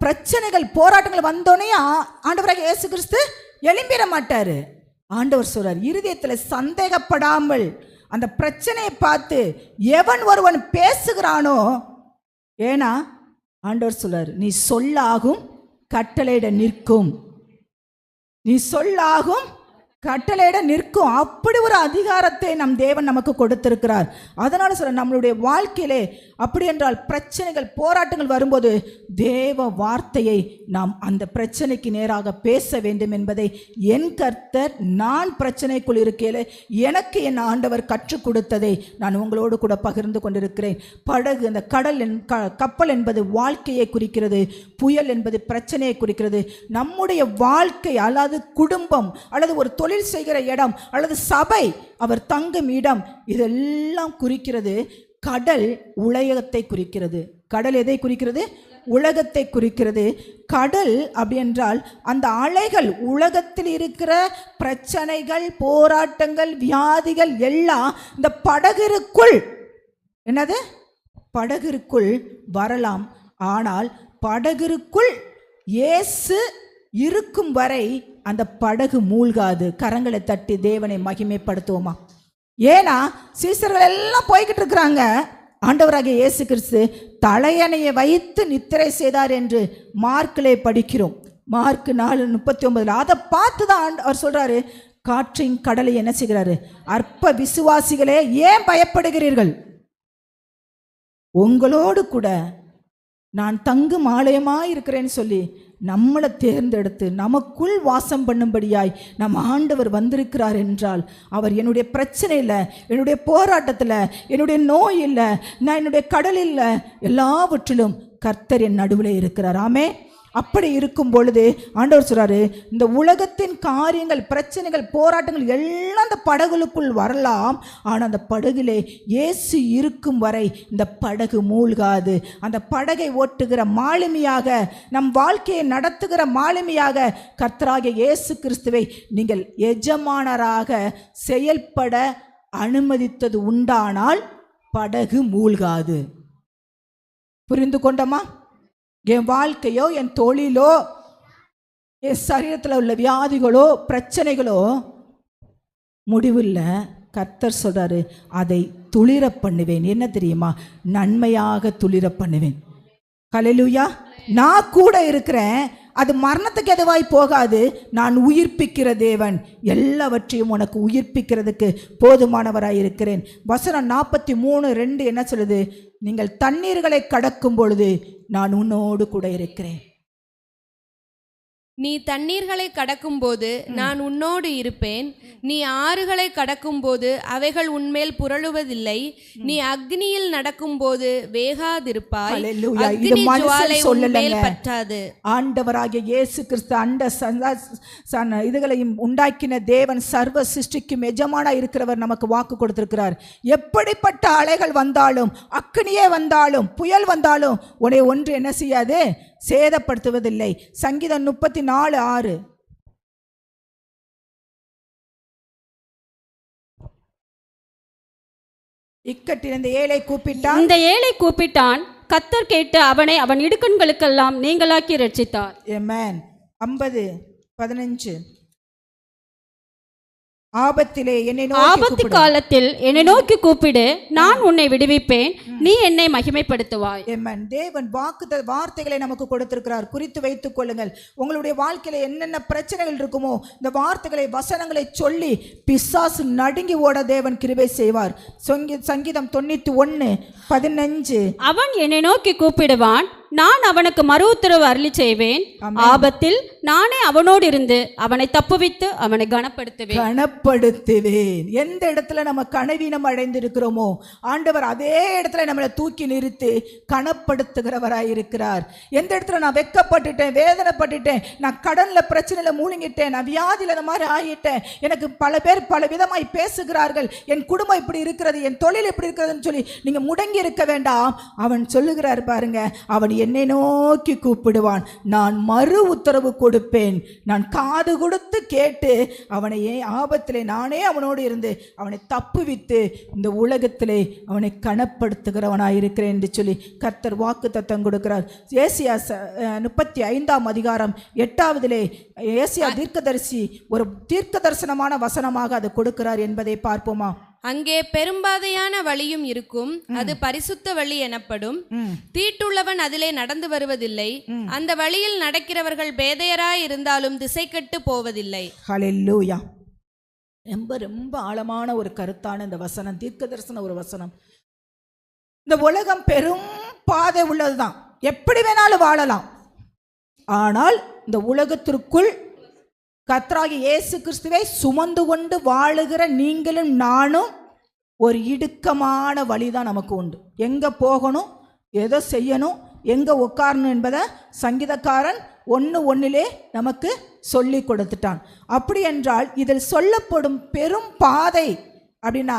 பிரச்சனைகள், போராட்டங்கள் வந்தோடனே ஆண்டவராக இயேசு கிறிஸ்து எழும்பிட மாட்டாரு. ஆண்டவர் சொல்றார், இருதயத்தில் சந்தேகப்படாமல் அந்த பிரச்சனையை பார்த்து எவன் ஒருவன் பேசுகிறானோ, ஏன்னா ஆண்டவர் சொல்றார், நீ சொல்லாகும் கட்டளையிட நிற்கும், நீ சொல்லாகும் கட்டளையிட நிற்கும். அப்படி ஒரு அதிகாரத்தை நம் தேவன் நமக்கு கொடுத்திருக்கிறார். அதனால சொல்ற, நம்மளுடைய வாழ்க்கையிலே அப்படி என்றால் பிரச்சனைகள், போராட்டங்கள் வரும்போது தேவ வார்த்தையை நாம் அந்த பிரச்சனைக்கு நேராக பேச வேண்டும் என்பதை என் கர்த்தர், நான் பிரச்சனைக்குள் இருக்கையில எனக்கு என் ஆண்டவர் கற்றுக் கொடுத்ததை நான் உங்களோடு கூட பகிர்ந்து கொண்டிருக்கிறேன். படகு, அந்த கடல், கப்பல் என்பது வாழ்க்கையை குறிக்கிறது, புயல் என்பது பிரச்சனையை குறிக்கிறது. நம்முடைய வாழ்க்கை அல்லது குடும்பம் அல்லது ஒரு தொழில் செய்கிற இடம் அல்லது சபை, அவர் தங்கும் இடம், இதெல்லாம் குறிக்கிறது. கடல் உலகத்தை குறிக்கிறது. கடல் எதை குறிக்கிறது? உலகத்தை குறிக்கிறது. கடல் அப்படி என்றால் அந்த அலைகள், உலகத்தில் இருக்கிற பிரச்சனைகள், போராட்டங்கள், வியாதிகள் எல்லாம் இந்த படகிற்குள், என்னது, படகிற்குள் வரலாம். ஆனால் படகிற்குள் இயேசு இருக்கும் வரை அந்த படகு மூழ்காது. கரங்களை தட்டி தேவனை மகிமைப்படுத்துவோமா? ஏன்னா சீசர்கள் எல்லாம் போய்கிட்டு இருக்கிறாங்க. ஆண்டவராகிய இயேசு கிறிஸ்து தலையணையை வைத்து நித்திரை செய்தார் என்று மார்க்கிலே படிக்கிறோம். மார்க் 4:39. அதை பார்த்து தான் அவர் சொல்றாரு, காற்றின் கடலை என்ன செய்கிறாரு? அற்ப விசுவாசிகளே, ஏன் பயப்படுகிறீர்கள்? உங்களோடு கூட நான் தங்கும் ஆலயமாக இருக்கிறேன்னு சொல்லி நம்மளை தேர்ந்தெடுத்து நமக்குள் வாசம் பண்ணும்படியாய் நம்ம ஆண்டவர் வந்திருக்கிறார் என்றால், அவர் என்னுடைய பிரச்சனையில், என்னுடைய போராட்டத்தில், என்னுடைய நோயில், நான் என்னுடைய கடலில், எல்லாவற்றிலும் கர்த்தர் என் நடுவில் இருக்கிறார். ஆமே. அப்படி இருக்கும் பொழுது ஆண்டவர் சொல்றாரு, இந்த உலகத்தின் காரியங்கள், பிரச்சனைகள், போராட்டங்கள் எல்லாம் அந்த படகுக்குள் வரலாம். ஆனால் அந்த படகுலே இயேசு இருக்கும் வரை இந்த படகு மூழ்காது. அந்த படகை ஓட்டுகிற மாலுமியாக, நம் வாழ்க்கையை நடத்துகிற மாலுமியாக கர்த்தராகிய இயேசு கிறிஸ்துவை நீங்கள் எஜமானராக செயல்பட அனுமதித்தது உண்டானால் படகு மூழ்காது. புரிந்து கொண்டோமா? என் வாழ்க்கையோ, என் தொழிலோ, என் சரீரத்தில் உள்ள வியாதிகளோ, பிரச்சனைகளோ முடிவில்லை. கர்த்தர் சொல்றாரு, அதை துளிர பண்ணுவேன். என்ன தெரியுமா? நன்மையாக துளிர பண்ணுவேன். ஹல்லேலூயா. நான் கூட இருக்கிறேன். அது மரணத்துக்கு எதுவாய் போகாது. நான் உயிர்ப்பிக்கிற தேவன், எல்லாவற்றையும் உனக்கு உயிர்ப்பிக்கிறதுக்கு போதுமானவராய் இருக்கிறேன். வசனம் 43:2 என்ன சொல்லுது? நீங்கள் தண்ணீர்களை கடக்கும் பொழுது நான் உன்னோடு கூட இருக்கிறேன். நீ தண்ணீர்களை கடக்கும்போது நான் உன்னோடு இருப்பேன். நீ ஆறுகளை கடக்கும்போது அவைகள் உன்மேல் புரளுவதில்லை. நீ அக்னியில் நடக்கும்போது வேகாதிருப்பாய். அக்னி ஜுவாலை உன்மேல் பற்றாது. ஆண்டவராகிய இயேசு கிறிஸ்து அண்ட இதுகளையும் உண்டாக்கின தேவன், சர்வ சிருஷ்டிக்கும் எஜமானா இருக்கிறவர் நமக்கு வாக்கு கொடுத்திருக்கிறார். எப்படிப்பட்ட அலைகள் வந்தாலும், அக்னியே வந்தாலும், புயல் வந்தாலும் உன்னை ஒன்று என்ன செய்யாது? சேதப்படுத்துவதில்லை. சங்கீதம் 34:6. இக்கட்டில் இந்த ஏழை கூப்பிட்டான். இந்த ஏழை கூப்பிட்டான், கர்த்தர் கேட்டு அவனை அவன் இடுக்கண்களுக்கெல்லாம் நீங்களாக்கி ரட்சித்தார். Amen. 50:15 ஆபத்திலே என்னை நோக்கி ஆபத்து கூப்பிடு. காலத்தில் என்னை நோக்கி கூப்பிடு, நான் உன்னை விடுவிப்பேன், நீ என்னை மகிமைப்படுத்துவாய். Amen. தேவன் வார்த்தைகளை நமக்கு கொடுத்திருக்கிறார். குறித்து வைத்துக் கொள்ளுங்கள். உங்களுடைய வாழ்க்கையில என்னென்ன பிரச்சனைகள் இருக்குமோ இந்த வார்த்தைகளை வசனங்களை சொல்லி பிசாசு நடுங்கி ஓட தேவன் கிருபை செய்வார். சங்கீதம் 91:15 அவன் என்னை நோக்கி கூப்பிடுவான், நான் அவனுக்கு மறு உத்தரவு அருளி செய்வேன். ஆபத்தில் நானே அவனோடு இருந்து அவனை தப்புவித்து அவனை கனப்படுத்துவேன். எந்த இடத்துல நம்ம கனவீனம் அடைந்திருக்கிறோமோ ஆண்டவர் அதே இடத்துல நம்மளை தூக்கி நிறுத்தி கனப்படுத்துகிறவராயிருக்கிறார். எந்த இடத்துல நான் வெக்கப்பட்டுட்டேன், வேதனைப்பட்டுட்டேன், நான் கடன்ல பிரச்சனையில மூழ்கிட்டேன், நான் வியாதியில இந்த மாதிரி ஆகிட்டேன், எனக்கு பல பேர் பல விதமாய் பேசுகிறார்கள், என் குடும்பம் இப்படி இருக்கிறது, என் தொழில் இப்படி இருக்கிறதுன்னு சொல்லி நீங்க முடங்கி இருக்க வேண்டாம். அவன் சொல்லுகிறார் பாருங்க, அவன் என்னை நோக்கி கூப்பிடுவான், நான் மறு உத்தரவு கொடுப்பேன், நான் காது கொடுத்து கேட்டு அவனை ஆபத்திலே நானே அவனோடு இருந்து அவனை தப்புவித்து இந்த உலகத்திலே அவனை கனப்படுத்துகிறவனாயிருக்கிறேன் என்று சொல்லி கர்த்தர் வாக்கு தத்தம் கொடுக்கிறார். ஏசியா 35:8 ஏசியா தீர்க்கதரிசி ஒரு தீர்க்க தரிசனமான வசனமாக அதை கொடுக்கிறார் என்பதை பார்ப்போமா? அங்கே பெரும்பாதையான வழியும் இருக்கும், அது பரிசுத்த வழி எனப்படும். தீட்டுள்ளவன் அதிலே நடந்து வருவதில்லை, அந்த வழியில் நடக்கிறவர்கள் பேதையராய் இருந்தாலும் திசை கெட்டு போவதில்லை. ஹல்லேலூயா. ரொம்ப ரொம்ப ஆழமான ஒரு கருத்தான இந்த வசனம், தீர்க்க தரிசன ஒரு வசனம். இந்த உலகம் பெரும் பாதை உள்ளதுதான், எப்படி வேணாலும் வாழலாம். ஆனால் இந்த உலகத்திற்குள் கர்த்தராகிய இயேசு கிறிஸ்துவை சுமந்து கொண்டு வாழுகிற நீங்களும் நானும் ஒரு இடுக்கமான வழிதான் நமக்கு உண்டு. எங்கே போகணும், எதை செய்யணும், எங்கே உட்காரணும் என்பதை சங்கீதக்காரன் 1:1 நமக்கு சொல்லி கொடுத்துட்டான். அப்படி என்றால் இதில் சொல்லப்படும் பெரும் பாதை அப்படின்னா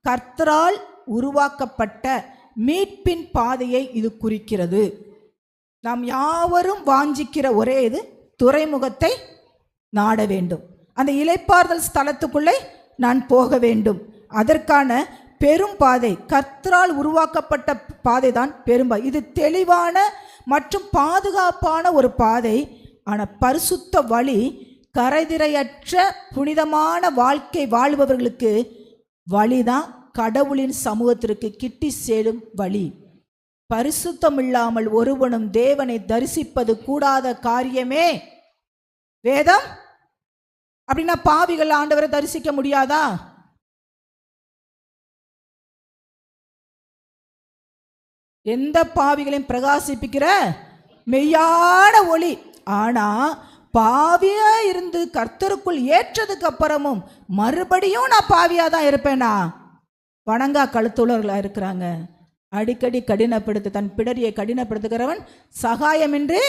கர்த்தரால் உருவாக்கப்பட்ட மீட்பின் பாதையை இது குறிக்கிறது. நாம் யாவரும் வாஞ்சிக்கிற ஒரே இது துறைமுகத்தை நாட வேண்டும், அந்த இளைப்பாறுதல் ஸ்தலத்துக்குள்ளே நான் போக வேண்டும். அதற்கான பெரும் பாதை கர்த்தரால் உருவாக்கப்பட்ட பாதை தான் பெரும்பாதை. இது தெளிவான மற்றும் பாதுகாப்பான ஒரு பாதை. ஆனால் பரிசுத்த வழி கரைதிரையற்ற புனிதமான வாழ்க்கை வாழ்பவர்களுக்கு வழிதான் கடவுளின் சமூகத்திற்கு கிட்டி சேரும் வழி. பரிசுத்தம் இல்லாமல் ஒருவனும் தேவனை தரிசிப்பது கூடாத காரியமே. வேதம் அப்படின்னா பாவிகள் ஆண்டவரை தரிசிக்க முடியாதா? எந்த பாவிகளையும் பிரகாசிப்பிக்கிற மெய்யான ஒளி. ஆனா பாவியா இருந்து கர்த்தருக்குள் ஏற்றதுக்கு அப்புறமும் மறுபடியும் நான் பாவியா தான் இருப்பேனா? வணங்கா கழுத்துள்ளவர்களா இருக்கிறாங்க. அடிக்கடி கடினப்படுத்த தன் பிடரியை கடினப்படுத்துகிறவன் சகாயமின்றி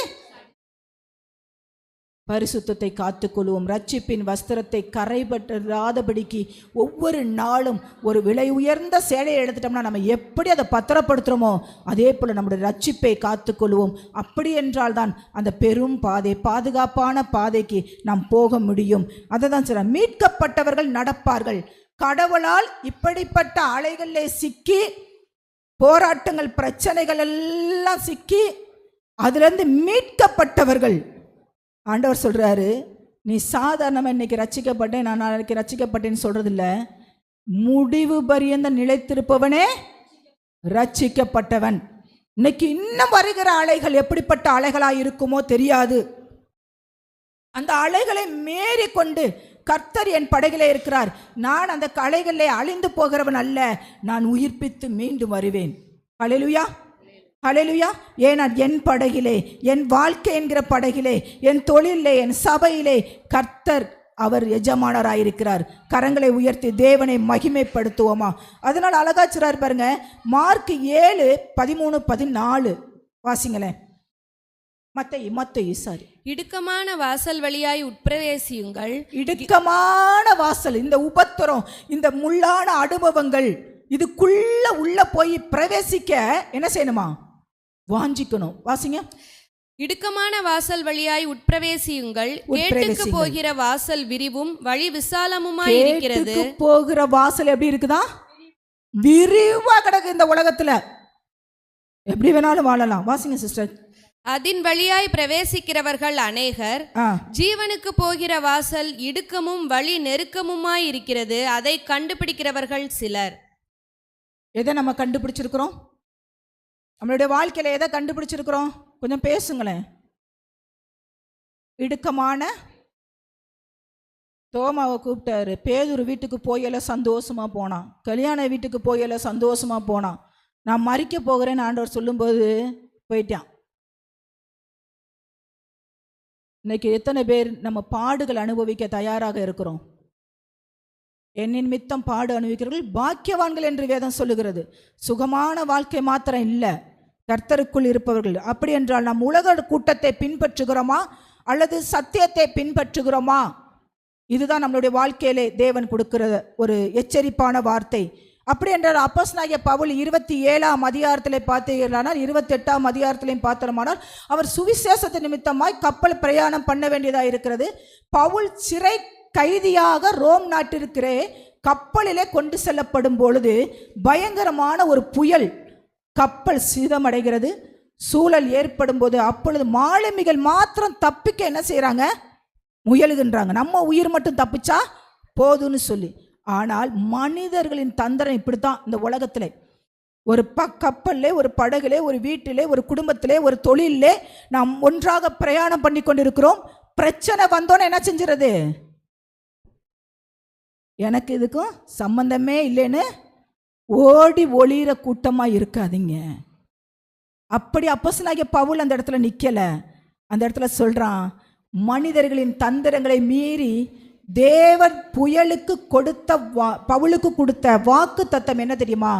பரிசுத்தத்தை காத்துக்கொள்வோம். ரட்சிப்பின் வஸ்திரத்தை கரைபற்றாதபடிக்கு ஒவ்வொரு நாளும் ஒரு விலை உயர்ந்த சேலையை எடுத்துட்டோம்னா நம்ம எப்படி அதை பத்திரப்படுத்துகிறோமோ அதே போல் நம்முடைய ரட்சிப்பை காத்துக்கொள்வோம். அப்படி என்றால் தான் அந்த பெரும் பாதை, பாதுகாப்பான பாதைக்கு நாம் போக முடியும். அதை தான் சொல்ல, மீட்கப்பட்டவர்கள் நடப்பார்கள். கடவுளால் இப்படிப்பட்ட அலைகளிலே சிக்கி போராட்டங்கள் பிரச்சனைகள் எல்லாம் சிக்கி அதிலிருந்து மீட்கப்பட்டவர்கள் ஆண்டவர் சொல்றாரு, நீ சாதாரணமாக இன்னைக்கு ரட்சிக்கப்பட்டேன், நான் நாளைக்கு ரட்சிக்கப்பட்டேன்னு சொல்றது இல்லை, முடிவு பரியந்த நிலைத்திருப்பவனே ரட்சிக்கப்பட்டவன். இன்னைக்கு இன்னும் வருகிற அலைகள் எப்படிப்பட்ட அலைகளாக இருக்குமோ தெரியாது. அந்த அலைகளை மீறி கொண்டு கர்த்தர் என் படகிலே இருக்கிறார், நான் அந்த அலைகளிலே அழிந்து போகிறவன் அல்ல, நான் உயிர்ப்பித்து மீண்டும் வருவேன். ஹல்லேலூயா, ஹல்லேலூயா. ஏன்னா என் படகிலே, என் வாழ்க்கை என்கிற படகிலே, என் தொழிலே, என் சபையிலே கர்த்தர் அவர் எஜமானராயிருக்கிறார். கரங்களை உயர்த்தி தேவனை மகிமைப்படுத்துவோமா? அதனால் அழகாச்சுறார் பாருங்க, மார்க் 7:13-14 வாசிங்களேன். மத்தேயு சாரி. இடுக்கமான வாசல் வழியாய் உட்பிரவேசியுங்கள். இடுக்கமான வாசல், இந்த உபத்திரம், இந்த முள்ளான அனுபவங்கள் இதுக்குள்ள உள்ள போய் பிரவேசிக்க என்ன செய்யணுமா? வாஞ்சிக்கணும். வாசிங்க. இடுக்கமான வாசல் வழியாய் உட்பிரவேசியுங்கள். கேட்டுக்கு போகிற வாசல் விரிவும் வழி விசாலமுமாய் இருக்கிறது. போகிற வாசல் எப்படி இருக்குதா? விரிவா கிடக்கு இந்த உலகத்துல, எப்படி வேணாலும் வாழலாம். வாசிங்க சிஸ்டர். அதின் வழியாய் பிரவேசிக்கிறவர்கள் அநேகர், ஜீவனுக்கு போகிற வாசல் இடுக்கமும் வழி நெருக்கமுமாய் இருக்கிறது, அதை கண்டுபிடிக்கிறவர்கள் சிலர். எதை நம்ம கண்டுபிடிச்சிருக்கிறோம்? நம்மளுடைய வாழ்க்கையில எதை கண்டுபிடிச்சிருக்கிறோம்? கொஞ்சம் பேசுங்களேன். இடுக்கமான தோமாவை கூப்பிட்டாரு. பேதுரு வீட்டுக்கு போயெல்லாம் சந்தோஷமா போனான். கல்யாண வீட்டுக்கு போயெல்லாம் சந்தோஷமா போனான். நான் மறிக்க போகிறேன்னு ஆண்டவர் சொல்லும்போது போயிட்டான். இன்னைக்கு எத்தனை பேர் நம்ம பாடுகள் அனுபவிக்க தயாராக இருக்கிறோம்? என்னின் மித்தம் பாடு அனுபவிக்கிறவர்கள் பாக்கியவான்கள் என்று வேதம் சொல்லுகிறது. சுகமான வாழ்க்கை மாத்திரம் இல்லை, கர்த்தருக்குள் இருப்பவர்கள். அப்படி என்றால் நாம் உலக கூட்டத்தை பின்பற்றுகிறோமா அல்லது சத்தியத்தை பின்பற்றுகிறோமா? இதுதான் நம்மளுடைய வாழ்க்கையிலே தேவன் கொடுக்கிற ஒரு எச்சரிப்பான வார்த்தை. அப்படி என்றால் அப்போஸ்தலனாகிய பவுல் 27ஆம் அதிகாரத்திலே பார்த்தீர்களானால் 28ஆம் அதிகாரத்திலையும் பார்த்தோமானால் அவர் சுவிசேஷத்து நிமித்தமாய் கப்பல் பிரயாணம் பண்ண வேண்டியதாக இருக்கிறது. பவுல் சிறை கைதியாக ரோம் நாட்டிற்கிறே கப்பலிலே கொண்டு செல்லப்படும் பொழுது பயங்கரமான ஒரு புயல், கப்பல் சேதமடைகிறது, சூழல் ஏற்படும் போது அப்பொழுது மாலுமிகள் மாத்திரம் தப்பிக்க என்ன செய்கிறாங்க? முயலுகின்றாங்க. நம்ம உயிர் மட்டும் தப்பிச்சா போதுன்னு சொல்லி. ஆனால் மனிதர்களின் தந்திரம் இப்படித்தான் இந்த உலகத்தில். ஒரு கப்பல்லே, ஒரு படகுலே, ஒரு வீட்டிலே, ஒரு குடும்பத்திலே, ஒரு தொழிலே நாம் ஒன்றாக பிரயாணம் பண்ணி கொண்டிருக்கிறோம். பிரச்சனை வந்தோன்னு என்ன செஞ்சிருது? எனக்கு இதுக்கும் சம்பந்தமே இல்லைன்னு ஓடி ஒளிகிற கூட்டமாக இருக்காதீங்க. அப்படி அப்போஸ்தலனாகிய பவுல் அந்த இடத்துல நிற்கல. அந்த இடத்துல சொல்றான், மனிதர்களின் தந்திரங்களை மீறி தேவன் புயலுக்கு கொடுத்த பவுலுக்கு கொடுத்த வாக்கு தத்தம் என்ன தெரியுமா?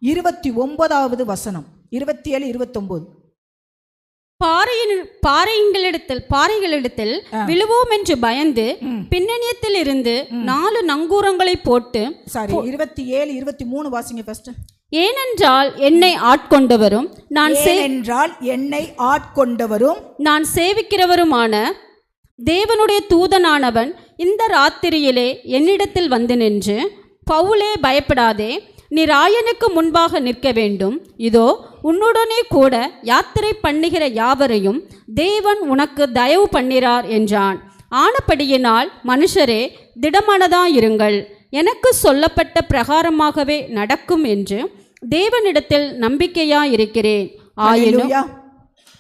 29வது வசனம், 27, 29. பாறைகளிடத்தில் விழுவோம் என்று பயந்து பின்னணியத்தில் இருந்து 4 நங்கூரங்களை போட்டு. 27, 23 வாசிங்க ஃபர்ஸ்ட். ஏனென்றால் என்னை ஆட்கொண்டவரும் நான் சேவிக்கிறவருமான தேவனுடைய தூதனானவன் இந்த ராத்திரியிலே என்னிடத்தில் வந்து நின்று, பவுலே பயப்படாதே, நீ ராயனுக்கு முன்பாக நிற்க வேண்டும். இதோ உன்னுடனே கூட யாத்திரை பண்ணுகிற யாவரையும் தேவன் உனக்கு தயவு பண்ணிறார் என்றான். ஆனபடியினால் மனுஷரே திடமனதாயிருங்கள், எனக்கு சொல்லப்பட்ட பிரகாரமாகவே நடக்கும் என்று தேவனிடத்தில் நம்பிக்கையாயிருக்கிறேன். ஆயினும்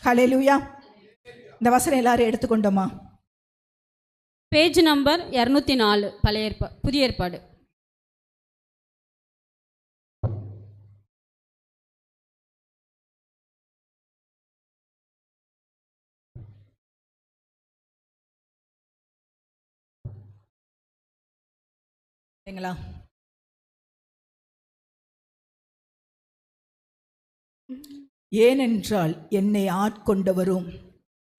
ஹல்லேலூயா. இந்த வசனம் எல்லாரும் எடுத்துக்கொண்டோமா? பேஜ் நம்பர் 204, புதிய ஏற்பாடு. ஏனென்றால் என்னை ஆட்கொண்டவரும்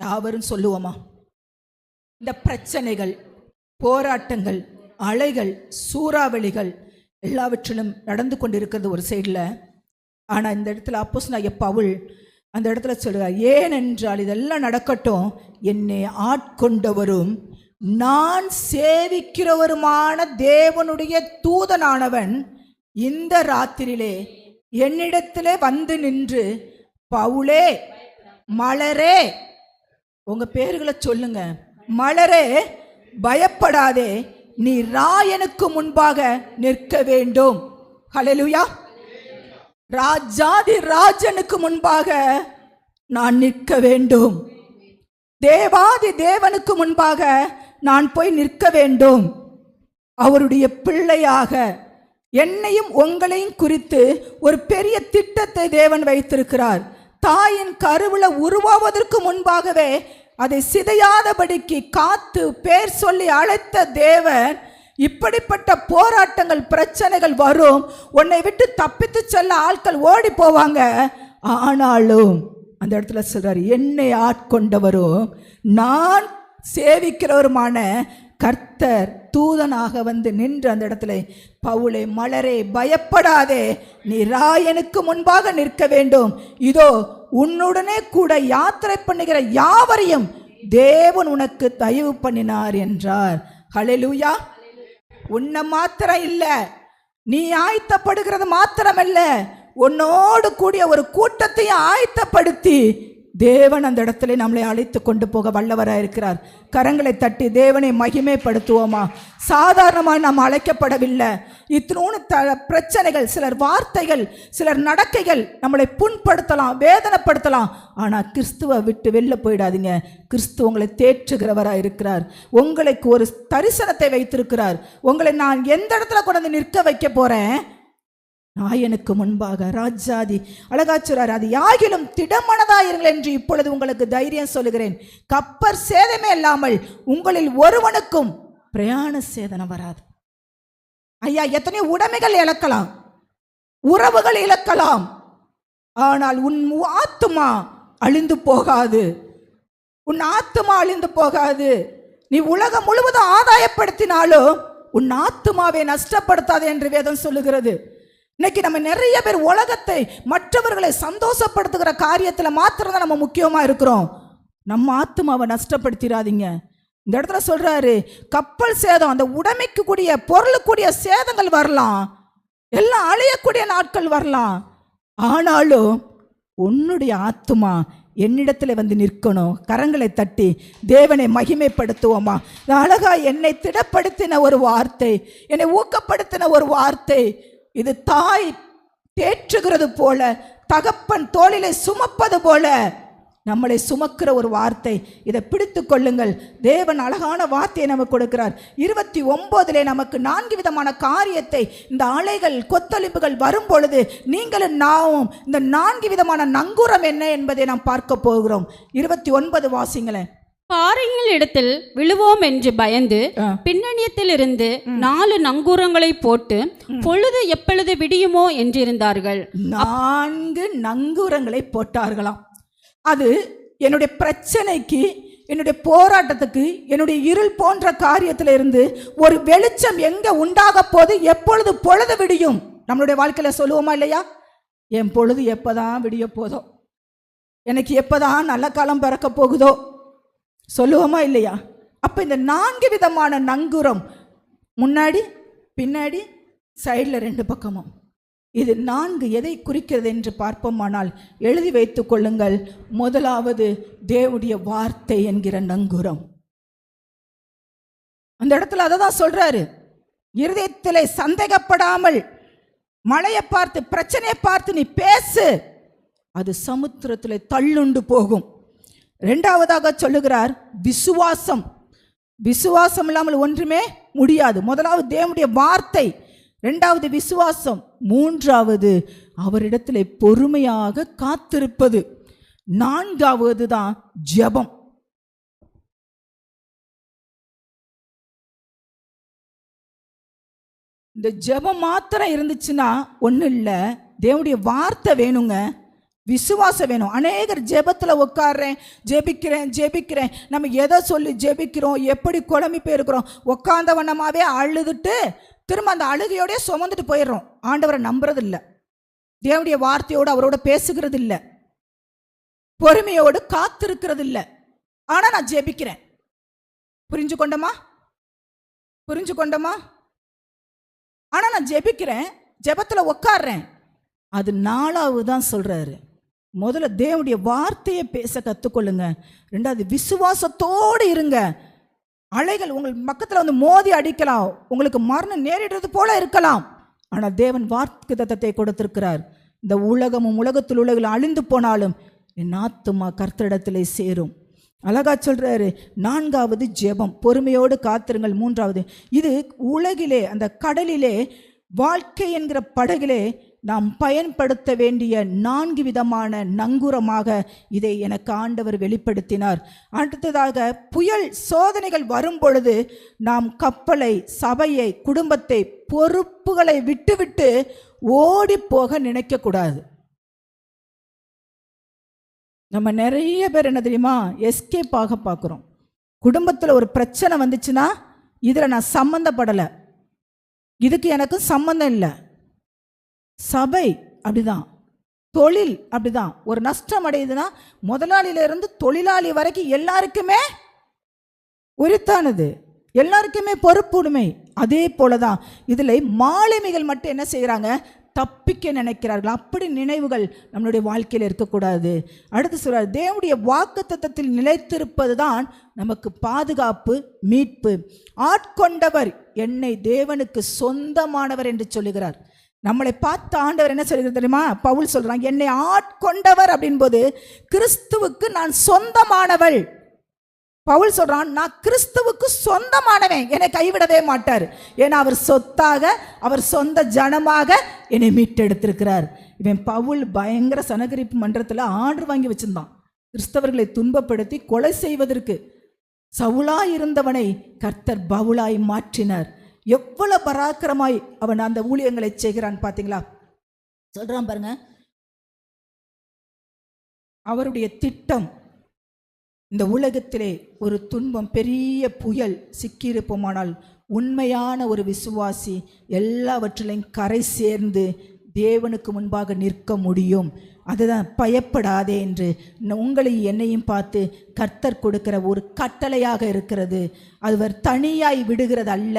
யாவரும் சொல்லுவோமா? இந்த பிரச்சனைகள், போராட்டங்கள், அலைகள், சூறாவளிகள் எல்லாவற்றிலும் நடந்து கொண்டிருக்கிறது ஒரு சைடில். ஆனால் இந்த இடத்துல அப்போஸ்தலனாகிய பவுல் அந்த இடத்துல சொல்கிறார், ஏனென்றால் இதெல்லாம் நடக்கட்டும், என்னை ஆட்கொண்டவரும் நான் சேவிக்கிறவருமான தேவனுடைய தூதனானவன் இந்த ராத்திரியிலே என்னிடத்திலே வந்து நின்று, பவுலே, மலரே, உங்க பேர்களை சொல்லுங்க, மலரே பயப்படாதே, நீ ராயனுக்கு முன்பாக நிற்க வேண்டும். ஹல்லேலூயா. ராஜாதி ராஜனுக்கு முன்பாக நான் நிற்க வேண்டும். தேவாதி தேவனுக்கு முன்பாக நான் போய் நிற்க வேண்டும். அவருடைய பிள்ளையாக என்னையும் உங்களையும் குறித்து ஒரு பெரிய திட்டத்தை தேவன் வைத்திருக்கிறார். தாயின் கருவுல உருவாவதற்கு முன்பாகவே அதை சிதையாதபடிக்கு காத்து பேர் சொல்லி அழைத்த தேவன், இப்படிப்பட்ட போராட்டங்கள், பிரச்சனைகள் வரும், உன்னை விட்டு தப்பித்து செல்ல ஆட்கள் ஓடி போவாங்க. ஆனாலும் அந்த இடத்துல சொல்றார், என்னை ஆட்கொண்டவரும் நான் சேவிக்கிறவருமான கர்த்தர் தூதனாக வந்து நின்று அந்த இடத்துல, பவுலே, மலரே பயப்படாதே, நீ ராயனுக்கு முன்பாக நிற்க வேண்டும். இதோ உன்னுடனே கூட யாத்திரை பண்ணுகிற யாவரையும் தேவன் உனக்கு தயவு பண்ணினார் என்றார். ஹல்லேலூயா. உன்னை மாத்திரம் இல்லை, நீ ஆயத்தப்படுகிறது மாத்திரமல்ல, உன்னோடு கூடிய ஒரு கூட்டத்தையும் ஆயத்தப்படுத்தி தேவன் அந்த இடத்துல நம்மளை அழைத்து கொண்டு போக வல்லவராக இருக்கிறார். கரங்களை தட்டி தேவனை மகிமைப்படுத்துவோமா? சாதாரணமாக நாம் அழைக்கப்படவில்லை. இத்தினோன்னு பிரச்சனைகள், சிலர் வார்த்தைகள், சிலர் நடக்கைகள் நம்மளை புண்படுத்தலாம், வேதனைப்படுத்தலாம். ஆனால் கிறிஸ்துவை விட்டு வெளில போயிடாதீங்க. கிறிஸ்து உங்களை தேற்றுகிறவராக இருக்கிறார். உங்களுக்கு ஒரு தரிசனத்தை வைத்திருக்கிறார். உங்களை நான் எந்த இடத்துல கொண்டு வந்து நிற்க வைக்க போறேன்? நாயனுக்கு முன்பாக ராஜாதி. அழகா சொல்றார், அது யாகிலும் திடமனதாயிருங்கள் என்று இப்பொழுது உங்களுக்கு தைரியம் சொல்லுகிறேன். கப்பர் சேதமே இல்லாமல் உங்களில் ஒருவனுக்கும் பிரயாண சேதனம் வராது. ஐயா, எத்தனையோ உடைமைகள் இழக்கலாம், உறவுகள் இழக்கலாம், ஆனால் உன் ஆத்துமா அழிந்து போகாது. உன் ஆத்துமா அழிந்து போகாது. நீ உலகம் முழுவதும் ஆதாயப்படுத்தினாலும் உன் ஆத்துமாவை நஷ்டப்படுத்தாது என்று வேதம் சொல்லுகிறது. இன்னைக்கு நம்ம நிறைய பேர் உலகத்தை, மற்றவர்களை சந்தோஷப்படுத்துகிற காரியத்தில் மாத்திரம் நம்ம முக்கியமாக இருக்கிறோம். நம்ம ஆத்துமாவை நஷ்டப்படுத்திடாதீங்க. இந்த இடத்துல சொல்றாரு, கப்பல் சேதம், அந்த உடைமைக்கு கூடிய பொருளுக்குரிய சேதங்கள் வரலாம், எல்லாம் அழியக்கூடிய நாட்கள் வரலாம். ஆனாலும் உன்னுடைய ஆத்துமா என்னிடத்துல வந்து நிற்கணும். கரங்களை தட்டி தேவனை மகிமைப்படுத்துவோமா? அழகா என்னை திடப்படுத்தின ஒரு வார்த்தை, என்னை ஊக்கப்படுத்தின ஒரு வார்த்தை. இது தாய் தேற்றுகிறது போல, தகப்பன் தோளிலே சுமப்பது போல நம்மளை சுமக்கிற ஒரு வார்த்தை. இதை பிடித்து கொள்ளுங்கள். தேவன் அழகான வார்த்தையை நமக்கு கொடுக்கிறார். 29 நமக்கு 4 விதமான காரியத்தை, இந்த அலைகள் கொத்தளிப்புகள் வரும் பொழுது நீங்களும் நாவும் இந்த 4 விதமான நங்கூரம் என்ன என்பதை நாம் பார்க்க போகிறோம். 29 வாசிங்களேன். பாறையின் இடத்தில் விழுவோம் என்று பயந்து பின்னணியத்தில் இருந்து 4 நங்கூரங்களை போட்டு பொழுது எப்பொழுது விடியுமோ என்றிருந்தார்கள். 4 நங்கூரங்களை போட்டார்களாம். அது என்னுடைய பிரச்சனைக்கு, என்னுடைய போராட்டத்துக்கு, என்னுடைய இருள் போன்ற காரியத்தில் இருந்து ஒரு வெளிச்சம் எங்க உண்டாக போது, எப்பொழுது பொழுது விடியும். நம்மளுடைய வாழ்க்கையில சொல்லுவோமா இல்லையா? என் பொழுது எப்பதான் விடிய போதோ, எனக்கு எப்பதான் நல்ல காலம் பிறக்க போகுதோ சொல்லுவோமா இல்லையா? அப்ப இந்த 4 விதமான நங்கூரம், முன்னாடி பின்னாடி சைடில் 2 பக்கமும், இது 4 எதை குறிக்கிறது என்று பார்ப்போமானால் எழுதி வைத்துக் கொள்ளுங்கள். முதலாவது தேவனுடைய வார்த்தை என்கிற நங்கூரம். அந்த இடத்துல அதை தான் சொல்றாரு, இருதயத்திலே சந்தேகப்படாமல் மழையை பார்த்து, பிரச்சனையை பார்த்து நீ பேசு, அது சமுத்திரத்தில் தள்ளுண்டு போகும். 2வதாக சொல்லுகிறார் விசுவாசம். விசுவாசம் இல்லாமல் ஒன்றுமே முடியாது. முதலாவது தேவனுடைய வார்த்தை, 2வது விசுவாசம், 3வது அவரிடத்தில் பொறுமையாக காத்திருப்பது, 4வது தான் ஜெபம். இந்த ஜெபம் மாத்திரம் இருந்துச்சுன்னா ஒன்றும் இல்லை, தேவனுடைய வார்த்தை வேணுங்க, விசுவாசம் வேணும். அநேகர் ஜெபத்தில் உட்கார்றேன், ஜெபிக்கிறேன். நம்ம எதை சொல்லி ஜெபிக்கிறோம், எப்படி குழம்பி போயிருக்கிறோம், உட்கார்ந்த வண்ணமாவே அழுதுட்டு திரும்ப அந்த அழுகையோடய சுமந்துட்டு போயிடுறோம். ஆண்டவரை நம்புறது இல்லை, தேவனுடைய வார்த்தையோடு அவரோட பேசுகிறது இல்லை, பொறுமையோடு காத்திருக்கிறது இல்லை. ஆனால் நான் ஜெபிக்கிறேன். புரிஞ்சு கொண்டமா? ஆனால் நான் ஜெபிக்கிறேன், ஜெபத்தில் உட்கார்றேன். அது 4வது தான் சொல்றாரு. முதல்ல தேவனுடைய வார்த்தையை பேச கற்றுக்கொள்ளுங்க. 2வது விசுவாசத்தோடு இருங்க. அலைகள் உங்கள் பக்கத்தில் வந்து மோதி அடிக்கலாம், உங்களுக்கு மரணம் நேரிடுறது போல இருக்கலாம், ஆனால் தேவன் வாக்குத்தத்தத்தை கொடுத்திருக்கிறார். இந்த உலகமும் உலகத்தில் உலகில் அழிந்து போனாலும் என் ஆத்துமா கர்த்தரிடத்திலே சேரும். அழகா சொல்றாரு. 4வது ஜெபம், பொறுமையோடு காத்திருங்கள். 3வது, இது உலகிலே, அந்த கடலிலே, வாழ்க்கை என்கிற படகிலே நாம் பயன்படுத்த வேண்டிய 4 விதமான நங்கூரமாக இதை எனக்கு ஆண்டவர் வெளிப்படுத்தினார். அடுத்ததாக புயல் சோதனைகள் வரும் பொழுது நாம் கப்பலை, சபையை, குடும்பத்தை, பொறுப்புகளை விட்டுவிட்டு ஓடி போக நினைக்கக்கூடாது. நம்ம நிறைய பேர் என்ன தெரியுமா, எஸ்கேப் ஆக பார்க்குறோம். குடும்பத்தில் ஒரு பிரச்சனை வந்துச்சுன்னா இதில் நான் சம்மந்தப்படலை, இதுக்கு எனக்கு சம்மந்தம் இல்லை. சபை அப்படிதான், தொழில் அப்படிதான். ஒரு நஷ்டம் அடையுதுன்னா முதலாளியிலிருந்து தொழிலாளி வரைக்கும் எல்லாருக்குமே உரித்தானது, எல்லாருக்குமே பொறுப்புடைமை. அதே போலதான் இதில் மாலுமிகள் மட்டும் என்ன செய்கிறாங்க? தப்பிக்க நினைக்கிறார்கள். அப்படி நினைவுகள் நம்மளுடைய வாழ்க்கையில் இருக்கக்கூடாது. அடுத்து சொல்றார், தேவனுடைய வாக்குத்தத்தத்தில் நிலைத்திருப்பது தான் நமக்கு பாதுகாப்பு, மீட்பு. ஆட்கொண்டவர் என்னை தேவனுக்கு சொந்தமானவர் என்று சொல்லுகிறார். நம்மளை பார்த்த ஆண்டவர் என்ன சொல்லுகிறது தெரியுமா? பவுல் சொல்றான், என்னை ஆட்கொண்டவர் அப்படின்போது கிறிஸ்துவுக்கு நான் சொந்தமானவள். பவுல் சொல்றான், நான் கிறிஸ்துவுக்கு சொந்தமானவன், என்னை கைவிடவே மாட்டார். ஏன்னா அவர் சொத்தாக, அவர் சொந்த ஜனமாக என்னை மீட்டெடுத்திருக்கிறார். இவன் பவுல் பயங்கர சனகரிப்பு மன்றத்தில் ஆர்டர் வாங்கி வச்சிருந்தான், கிறிஸ்தவர்களை துன்பப்படுத்தி கொலை செய்வதற்கு. சவுலாய் இருந்தவனை கர்த்தர் பவுலாய் மாற்றினார். எவ்வளவு பராக்கிரமாய் அவன் அந்த ஊழியங்களை செய்கிறான் பார்த்தீங்களா? சொல்றான் பாருங்க, அவருடைய திட்டம் இந்த உலகத்திலே ஒரு துன்பம், பெரிய புயல் சிக்கியிருப்போமானால் உண்மையான ஒரு விசுவாசி எல்லாவற்றிலையும் கரை சேர்ந்து தேவனுக்கு முன்பாக நிற்க முடியும். அதுதான் பயப்படாதே என்று உங்களையும் என்னையும் பார்த்து கர்த்தர் கொடுக்கிற ஒரு கட்டளையாக இருக்கிறது. அவர் தனியாய் விடுகிறது அல்ல,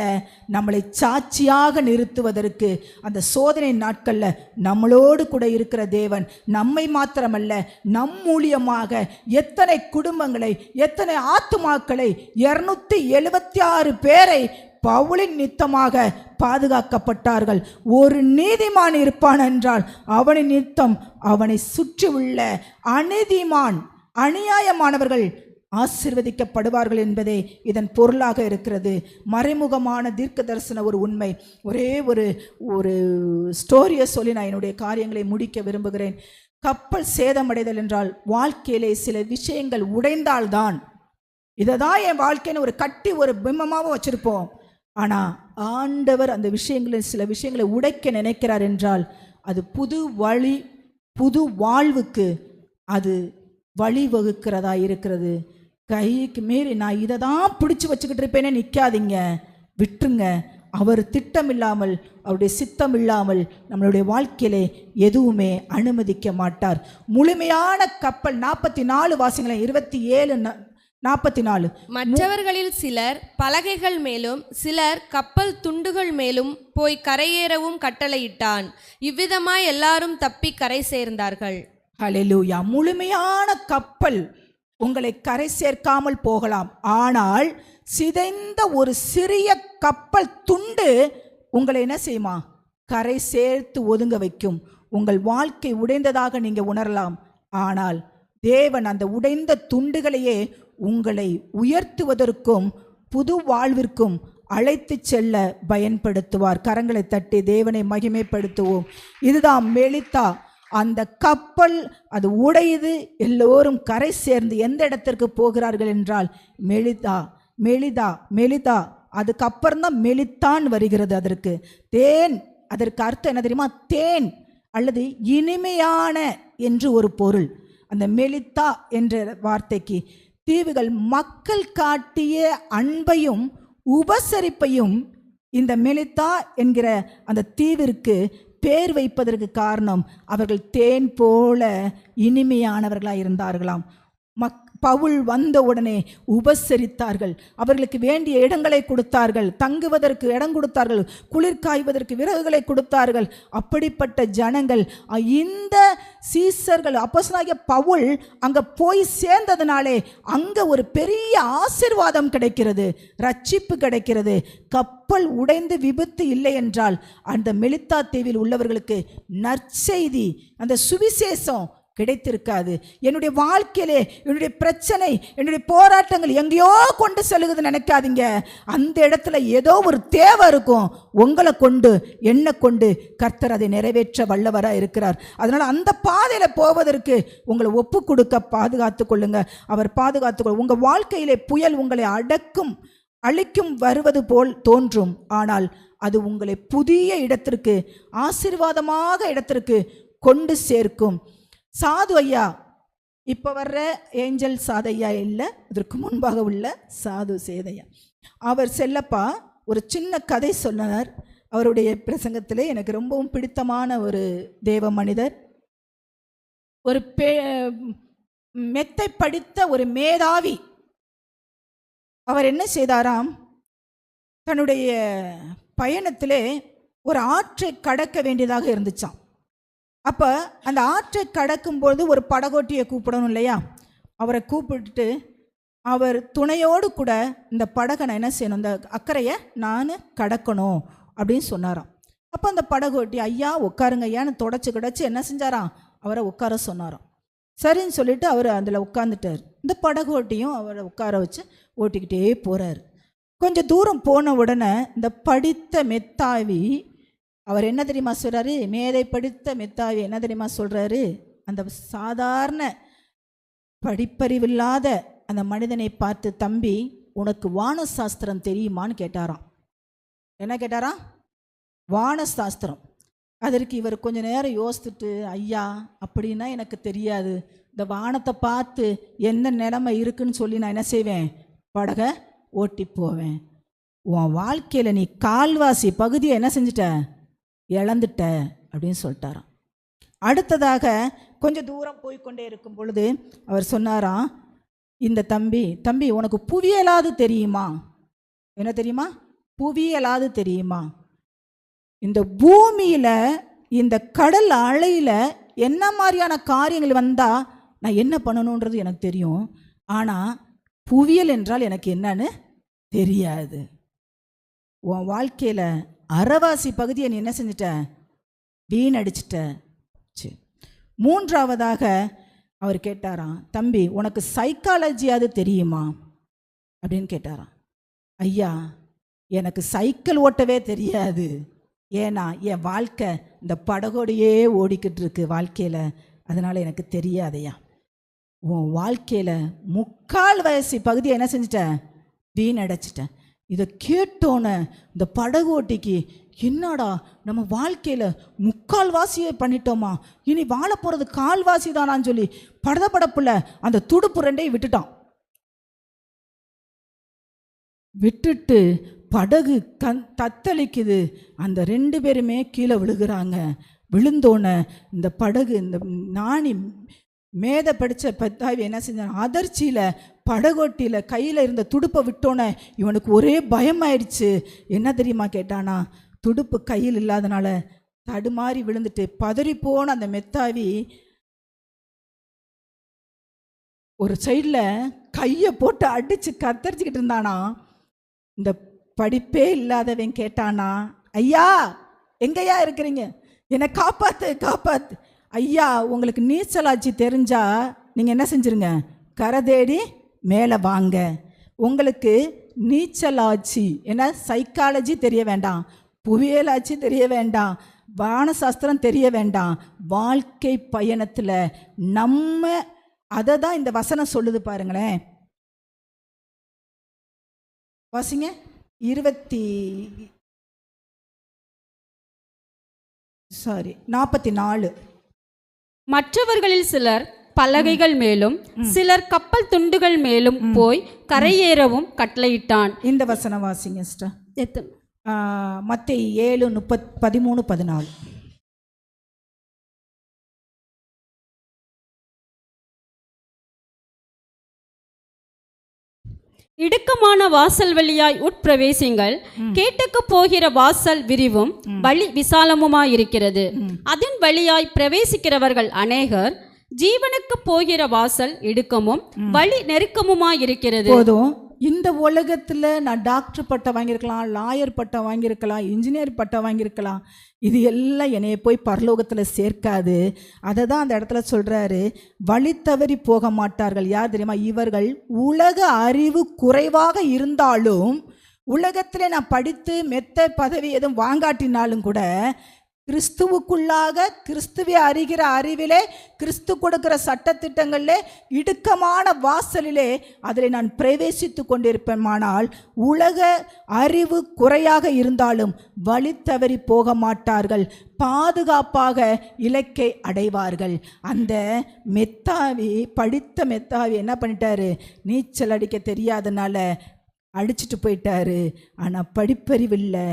நம்மளை சாட்சியாக நிறுத்துவதற்கு. அந்த சோதனை நாட்களில் நம்மளோடு கூட இருக்கிற தேவன் நம்மை மாத்திரமல்ல, நம் மூலியமாக எத்தனை குடும்பங்களை, எத்தனை ஆத்துமாக்களை, 276 பேரை பவுலின் நித்தமாக பாதுகாக்கப்பட்டார்கள். ஒரு நீதிமான் இருப்பான் என்றால் அவனின் நித்தம் அவனை சுற்றி உள்ள அநீதிமான், அநியாயமானவர்கள் ஆசீர்வதிக்கப்படுவார்கள் என்பதே இதன் பொருளாக இருக்கிறது. மறைமுகமான தீர்க்க தரிசன ஒரு உண்மை. ஒரே ஒரு ஸ்டோரியை சொல்லி நான் என்னுடைய காரியங்களை முடிக்க விரும்புகிறேன். கப்பல் சேதமடைதல் என்றால் வாழ்க்கையிலே சில விஷயங்கள் உடைந்தால்தான். இதை தான் என் வாழ்க்கைன்னு ஒரு கட்டி ஒரு பிம்பமாகவும் வச்சுருப்போம். ஆனால் ஆண்டவர் அந்த விஷயங்களில் சில விஷயங்களை உடைக்க நினைக்கிறார் என்றால் அது புது வழி, புது வாழ்வுக்கு அது வழிவகுக்கிறதா இருக்கிறது. கைக்கு மீறி நான் இதை தான் பிடிச்சி வச்சுக்கிட்டு இருப்பேனே நிற்காதீங்க, விட்டுருங்க. அவர் திட்டம் இல்லாமல், அவருடைய சித்தம் இல்லாமல் நம்மளுடைய வாழ்க்கையிலே எதுவுமே அனுமதிக்க மாட்டார். முழுமையான கப்பல் 44 வாசிகளை 27 44. மற்றவர்களில் சிலர் பலகைகள் மேலும் சிலர் கப்பல் துண்டுகள் மேலும் போய் கரையேறவும் கட்டளையிட்டான். இவ்விதமாய் எல்லாரும் தப்பி கரை சேர்ந்தார்கள். ஹல்லேலூயா. முழுமையான கப்பல் உங்களை கரை சேர்க்காமல் போகலாம், ஆனால் சிதைந்த ஒரு சிறிய கப்பல் துண்டு உங்களை என்ன செய்யுமா? கரை சேர்த்து ஒதுங்க வைக்கும். உங்கள் வாழ்க்கை உடைந்ததாக நீங்க உணரலாம், ஆனால் தேவன் அந்த உடைந்த துண்டுகளையே உங்களை உயர்த்துவதற்கும் புது வாழ்விற்கும் அழைத்து செல்ல பயன்படுத்துவார். கரங்களை தட்டி தேவனை மகிமைப்படுத்துவோம். இதுதான் மெலிதா. அந்த கப்பல் அது உடையுது, எல்லோரும் கரை சேர்ந்து எந்த இடத்திற்கு போகிறார்கள் என்றால் மெலிதா, மெலிதா, மெலிதா. அதுக்கப்புறம் தான் மெலித்தான் வருகிறது. அதற்கு தேன், அதற்கு அர்த்தம் என்ன தெரியுமா? தேன் அல்லது இனிமையான என்று ஒரு பொருள். அந்த மெலிதா என்ற வார்த்தைக்கு தீவுகள் மக்கள் காட்டிய அன்பையும் உபசரிப்பையும் இந்த மெலிதா என்கிற அந்த தீவிற்கு பேர் வைப்பதற்கு காரணம் அவர்கள் தேன் போல இனிமையானவர்களாக இருந்தார்களாம். பவுல் வந்த உடனே உபசரித்தார்கள், அவர்களுக்கு வேண்டிய இடங்களை கொடுத்தார்கள், தங்குவதற்கு இடம் கொடுத்தார்கள், குளிர் காய்வதற்கு விறகுகளை கொடுத்தார்கள். அப்படிப்பட்ட ஜனங்கள் இந்த சீசர்கள் அப்போஸ்தலனாகிய பவுல் அங்கே போய் சேர்ந்ததுனாலே அங்கே ஒரு பெரிய ஆசீர்வாதம் கிடைக்கிறது, ரட்சிப்பு கிடைக்கிறது. கப்பல் உடைந்து விபத்து இல்லை என்றால் அந்த மெலிதா தீவில் உள்ளவர்களுக்கு நற்செய்தி, அந்த சுவிசேஷம் கிடைத்திருக்காது. என்னுடைய வாழ்க்கையிலே என்னுடைய பிரச்சனை, என்னுடைய போராட்டங்கள் எங்கேயோ கொண்டு செல்லுகிறது நினைக்காதீங்க. அந்த இடத்துல ஏதோ ஒரு தேவை இருக்கும். உங்களை கொண்டு, என்னை கொண்டு கர்த்தர் அதை நிறைவேற்ற வல்லவராக இருக்கிறார். அதனால் அந்த பாதையில் போவதற்கு உங்களை ஒப்பு கொடுக்க பாதுகாத்து கொள்ளுங்க. அவர் பாதுகாத்துக்கொள்ள. உங்கள் வாழ்க்கையிலே புயல் உங்களை அழிக்கும் வருவது போல் தோன்றும், ஆனால் அது உங்களை புதிய இடத்திற்கு, ஆசீர்வாதமாக இடத்திற்கு கொண்டு சேர்க்கும். சாது ஐயா, இப்போ வர்ற ஏஞ்சல் சாதையா இல்லை, இதற்கு முன்பாக உள்ள சாது சேதையா, அவர் செல்லப்பா ஒரு சின்ன கதை சொன்னார். அவருடைய பிரசங்கத்திலே எனக்கு ரொம்பவும் பிடித்தமான ஒரு தேவ மனிதர். ஒரு மெத்தை படித்த ஒரு மேதாவி. அவர் என்ன செய்தாராம்? தன்னுடைய பயணத்திலே ஒரு ஆற்றை கடக்க வேண்டியதாக இருந்துச்சாம். அப்போ அந்த ஆற்றை கடக்கும்போது ஒரு படகோட்டியை கூப்பிடணும் இல்லையா? அவரை கூப்பிட்டுட்டு அவர் துணையோடு கூட இந்த படகை நான் என்ன செய்யணும், இந்த அக்கறையை நான் கடக்கணும் அப்படின்னு சொன்னாராம். அப்போ அந்த படகோட்டி ஐயா உட்காருங்க ஐயான்னு தொடச்சி கிடச்சி என்ன செஞ்சாராம், அவரை உட்கார சொன்னாராம். சரின்னு சொல்லிட்டு அவர் அதில் உட்காந்துட்டார். இந்த படகோட்டியும் அவரை உட்கார வச்சு ஓட்டிக்கிட்டே போகிறார். கொஞ்சம் தூரம் போன உடனே இந்த படித்த மெத்தாவி அவர் என்ன தெரியுமா சொல்கிறாரு, மேதை படித்த மெத்தாவி என்ன தெரியுமா சொல்கிறாரு, அந்த சாதாரண படிப்பறிவில்லாத அந்த மனிதனை பார்த்து, தம்பி உனக்கு வானசாஸ்திரம் தெரியுமான்னு கேட்டாராம். என்ன கேட்டாராம்? வானசாஸ்திரம். அதற்கு இவர் கொஞ்ச நேரம் யோசித்துட்டு, ஐயா அப்படின்னா எனக்கு தெரியாது, இந்த வானத்தை பார்த்து என்ன நிலைமை இருக்குன்னு சொல்லி நான் என்ன செய்வேன், படகை ஓட்டி போவேன். உன் வாழ்க்கையில் நீ கால்வாசி பகுதியை என்ன செஞ்சிட்ட, இழந்துட்ட அப்படின்னு சொல்லிட்டாராம். அடுத்ததாக கொஞ்சம் தூரம் போய்கொண்டே இருக்கும் பொழுது அவர் சொன்னாராம், இந்த தம்பி உனக்கு புவியலாது தெரியுமா? என்ன தெரியுமா? புவியலாது தெரியுமா? இந்த பூமியில் இந்த கடல் அலையில் என்ன மாதிரியான காரியங்கள் வந்தால் நான் என்ன பண்ணணுன்றது எனக்கு தெரியும், ஆனால் புவியல் என்றால் எனக்கு என்னன்னு தெரியாது. உன் வாழ்க்கையில் அறவாசி பகுதியை நீ என்ன செஞ்சிட்ட, வீணடிச்சிட்ட. சரி, மூன்றாவதாக அவர் கேட்டாராம், தம்பி உனக்கு சைக்காலஜியாவது தெரியுமா அப்படின்னு கேட்டாராம். ஐயா எனக்கு சைக்கிள் ஓட்டவே தெரியாது, ஏன்னா என் வாழ்க்கை இந்த படகோடையே ஓடிக்கிட்டு இருக்கு வாழ்க்கையில், அதனால் எனக்கு தெரியாதையா. உன் வாழ்க்கையில் 3/4 பகுதியை என்ன செஞ்சிட்டேன், வீணடைச்சிட்டேன். இதை கேட்டோன்னே இந்த படகோட்டிக்கு என்னடா நம்ம வாழ்க்கையில் 3/4 பண்ணிட்டோமா, இனி வாழ போகிறது 1/4 தானான்னு சொல்லி படப்புல அந்த துடுப்பு 2ஐயும் விட்டுட்டான். விட்டுட்டு படகு தத்தளிக்குது. அந்த 2 பேருமே கீழே விழுகிறாங்க. விழுந்தோன்னே இந்த படகு, இந்த நாணி மேத படித்த பெத்தாவி என்ன செஞ்சான், அதிர்ச்சியில் படகோட்டியில் கையில் இருந்த துடுப்பை விட்டோன்னே இவனுக்கு ஒரே பயமாயிடுச்சு. என்ன தெரியுமா கேட்டானா, துடுப்பு கையில் இல்லாதனால தடுமாறி விழுந்துட்டு பதறிப்போன அந்த மெத்தாவி ஒரு சைடில் கையை போட்டு அடித்து கத்தரிச்சிக்கிட்டு இருந்தானா. இந்த படிப்பே இல்லாதவன் கேட்டானா, ஐயா எங்கேயா இருக்கிறீங்க, என்னை காப்பாத்து. ஐயா உங்களுக்கு நீச்சலாட்சி தெரிஞ்சா நீங்கள் என்ன செஞ்சுருங்க, கரை தேடி மேலே வாங்க. உங்களுக்கு நீச்சலாட்சி என்ன, சைக்காலஜி தெரிய வேண்டாம், புவியியலாட்சி தெரிய வேண்டாம், வானசாஸ்திரம் தெரிய வேண்டாம். வாழ்க்கை பயணத்தில் நம்ம அதை தான் இந்த வசனம் சொல்லுது பாருங்களேன். வாசிங்க 44. மற்றவர்களில் சிலர் பலகைகள் மேலும் சிலர் கப்பல் துண்டுகள் மேலும் போய் கரையேறவும் கட்டளையிட்டான். இந்த வசனம் வாசிங்க சிஸ்டர். மத்தேயு 7:13-14. இடுக்கமான வாசல் வழியாய் உட்பிரவேசிங்கள், கேட்டுக்கு போகிற வாசல் விரிவும் வழி விசாலமுமாயிருக்கிறது, அதன் வழியாய் பிரவேசிக்கிறவர்கள் அநேகர். ஜீவனுக்கு போகிற வாசல் இடுக்கமும் வழி நெருக்கமுமாயிருக்கிறது. போதும். இந்த உலகத்தில் நான் டாக்டர் பட்டம் வாங்கியிருக்கலாம், லாயர் பட்டம் வாங்கியிருக்கலாம், இன்ஜினியர் பட்டம் வாங்கியிருக்கலாம், இது எல்லாம் என்னைய போய் பரலோகத்தில் சேர்க்காது. அதை தான் அந்த இடத்துல சொல்கிறாரு, வழி தவறி போக மாட்டார்கள். யார் தெரியுமா? இவர்கள் உலக அறிவு குறைவாக இருந்தாலும், உலகத்தில் நான் படித்து மெத்த பதவி எதுவும் வாங்காட்டினாலும் கூட, கிறிஸ்துவுக்குள்ளாக கிறிஸ்துவை அறிகிற அறிவிலே, கிறிஸ்து கொடுக்கிற சட்டத்திட்டங்களிலே, இடுக்கமான வாசலிலே அதில் நான் பிரவேசித்து கொண்டிருப்பேனானால், உலக அறிவு குறையாக இருந்தாலும் வழி தவறி போக மாட்டார்கள், பாதுகாப்பாக இலக்கை அடைவார்கள். அந்த மெத்தாவி, படித்த மெத்தாவி என்ன பண்ணிட்டாரு, நீச்சல் அடிக்க தெரியாதனால அடிச்சுட்டு போயிட்டாரு. ஆனால் படிப்பறிவில்லை,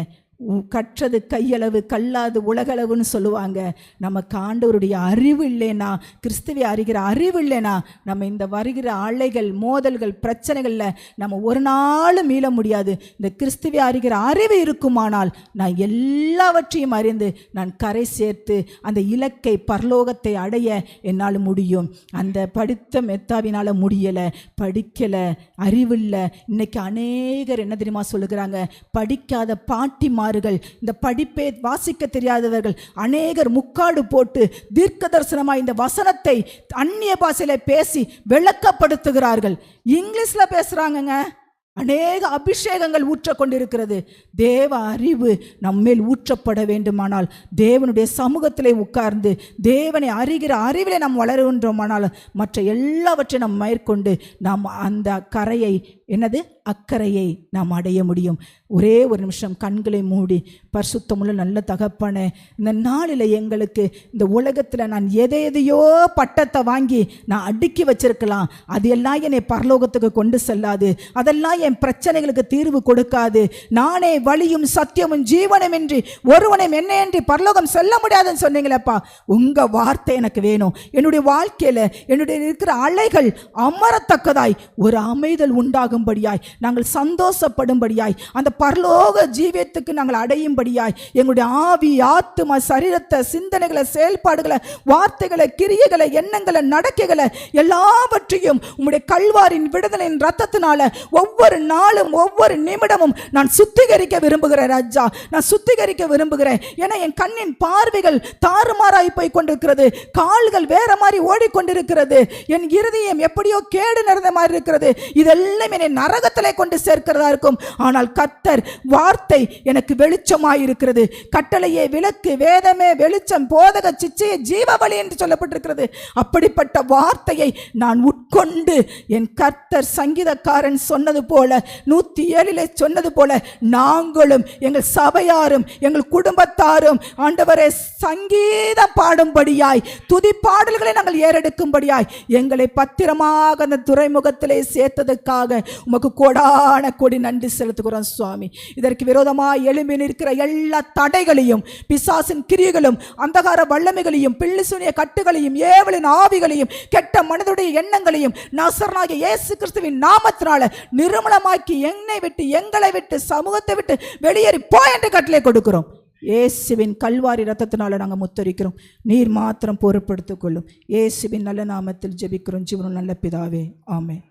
கற்றது கையளவு கல்லாது உலகளவுன்னு சொல்லுவாங்க. நமக்கு ஆண்டவருடைய அறிவு இல்லைனா, கிறிஸ்துவை அறிகிற அறிவு இல்லைனா, நம்ம இந்த வருகிற அலைகள் மோதல்கள் பிரச்சனைகளில் நம்ம ஒரு நாளும் மீள முடியாது. இந்த கிறிஸ்துவை அறிகிற அறிவு இருக்குமானால் நான் எல்லாவற்றையும் அறிந்து நான் கரை சேர்த்து அந்த இலக்கை பரலோகத்தை அடைய என்னால் முடியும். அந்த படித்த மெத்தாவினால் முடியலை, படிக்கலை, அறிவில்லை. இன்னைக்கு அநேகர் என்ன தெரியுமா சொல்லுகிறாங்க, படிக்காத பாட்டிமார்கள், இந்த படிப்பே வாசிக்க தெரியாதவர்கள் அநேகர் முக்காடு போட்டு தீர்க்க தரிசனமாய் இந்த வசனத்தை அந்நிய பாஷையில பேசி விளக்கப்படுத்துகிறார்கள். இங்கிலீஷ்ல பேசுறாங்கங்க. அநேக அபிஷேகங்கள் ஊற்ற கொண்டிருக்கிறது. தேவ அறிவு நம்மேல் ஊற்றப்பட வேண்டுமானால் தேவனுடைய சமூகத்திலே உட்கார்ந்து தேவனை அறிகிற அறிவிலே நாம் வளருகின்றோமானால் மற்ற எல்லாவற்றையும் நாம் மேற்கொண்டு நாம் அந்த கரையை அக்கறையை நாம் அடைய முடியும். ஒரே ஒரு நிமிஷம் கண்களை மூடி, பரிசுத்தமுள்ள நல்ல தகப்பனே, இந்த நாளில் எங்களுக்கு இந்த உலகத்தில் நான் எதையோ பட்டத்தை வாங்கி நான் அடுக்கி வச்சிருக்கலாம், அது எல்லாம் என்னை பரலோகத்துக்கு கொண்டு செல்லாது, அதெல்லாம் என் பிரச்சனைகளுக்கு தீர்வு கொடுக்காது. நானே வழியும் சத்தியமும் ஜீவனும் இன்றி ஒருவனையும் என்னையின்றி பரலோகம் செல்ல முடியாதுன்னு சொன்னீங்களேப்பா. உங்கள் வார்த்தை எனக்கு வேணும். என்னுடைய வாழ்க்கையில் என்னுடைய இருக்கிற அலைகள் அமரத்தக்கதாய் ஒரு அமைதல் உண்டாகும்படியாய், நாங்கள் சந்தோஷப்படும்படியாய், அந்த பரலோக ஜீவியத்துக்கு நாங்கள் அடையும்படியாய் எங்களுடைய ஆவி ஆத்துமா சரீரத்தை சிந்தனைகளை செயல்பாடுகளை வார்த்தைகளை கிரியைகளை எண்ணங்களை நடக்கைகளை எல்லாவற்றையும் உம்முடைய கல்வாரின் விடுதலின் ரத்தத்தினால ஒவ்வொரு நாளும் ஒவ்வொரு நிமிடமும் நான் சுத்திகரிக்க விரும்புகிறேன் ராஜா. நான் சுத்திகரிக்க விரும்புகிறேன். ஏன்னா என் கண்ணின் பார்வைகள் தாறுமாறாய் போய் கொண்டிருக்கிறது, கால்கள் வேற மாதிரி ஓடிக்கொண்டிருக்கிறது, என் இருதயம் எப்படியோ கேடு நடந்த மாதிரி இருக்கிறது. இதெல்லாம் என்னை நரகத்திலே கொண்டு சேர்க்கிறதா இருக்கும். ஆனால் கர்த்தர் வார்த்தை எனக்கு வெளிச்சமாய் இருக்கிறது. கட்டளையே விளக்கு, வேதமே வெளிச்சம், போதக சிச்சையே ஜீவவழி என்று சொல்லப்பட்டிருக்கிறது. அப்படிப்பட்ட வார்த்தையை நான் உட்கொண்டு என் கர்த்தர் சங்கீதக்காரன் சொன்னது போல 107 சொன்னது போல நாங்களும் எங்கள் சபையாரும் எங்கள் குடும்பத்தாரும் ஆண்டவரே சங்கீதம் பாடும்படியாய் துதி பாடல்களை நாங்கள் ஏறெடுக்கும்படியாய் எங்களை பத்திரமாக அந்த துறைமுகத்திலே சேர்த்ததுக்காக உமக்கு கோடான கோடி நன்றி செலுத்துகிறோம் சுவாமி. இதற்கு விரோதமாய் எழும்பி நிற்கிற எல்லா தடைகளையும், பிசாசின் கிரியைகளும், அந்தகார வல்லமைகளையும், பிள்ளிசுனிய கட்டுகளையும், ஏவலின் ஆவிகளையும், கெட்ட மனதுடைய எண்ணங்களையும் நசரனாகிய இயேசு கிறிஸ்துவின் நாமத்தினால நிர்மூலமாக்கி என்னை விட்டு எங்களை விட்டு சமூகத்தை விட்டு வெளியேறி போ என்று கட்டளை கொடுக்கிறோம். இயேசுவின் கல்வாரி ரத்தத்தினால நாங்கள் முத்தரிக்கிறோம். நீர் மாத்திரம் பொறுப்படுத்திக் கொள்ளும். இயேசுவின் நல்ல நாமத்தில் ஜெபிக்கிறோம் ஜீவனுள்ள நல்ல பிதாவே, ஆமென்.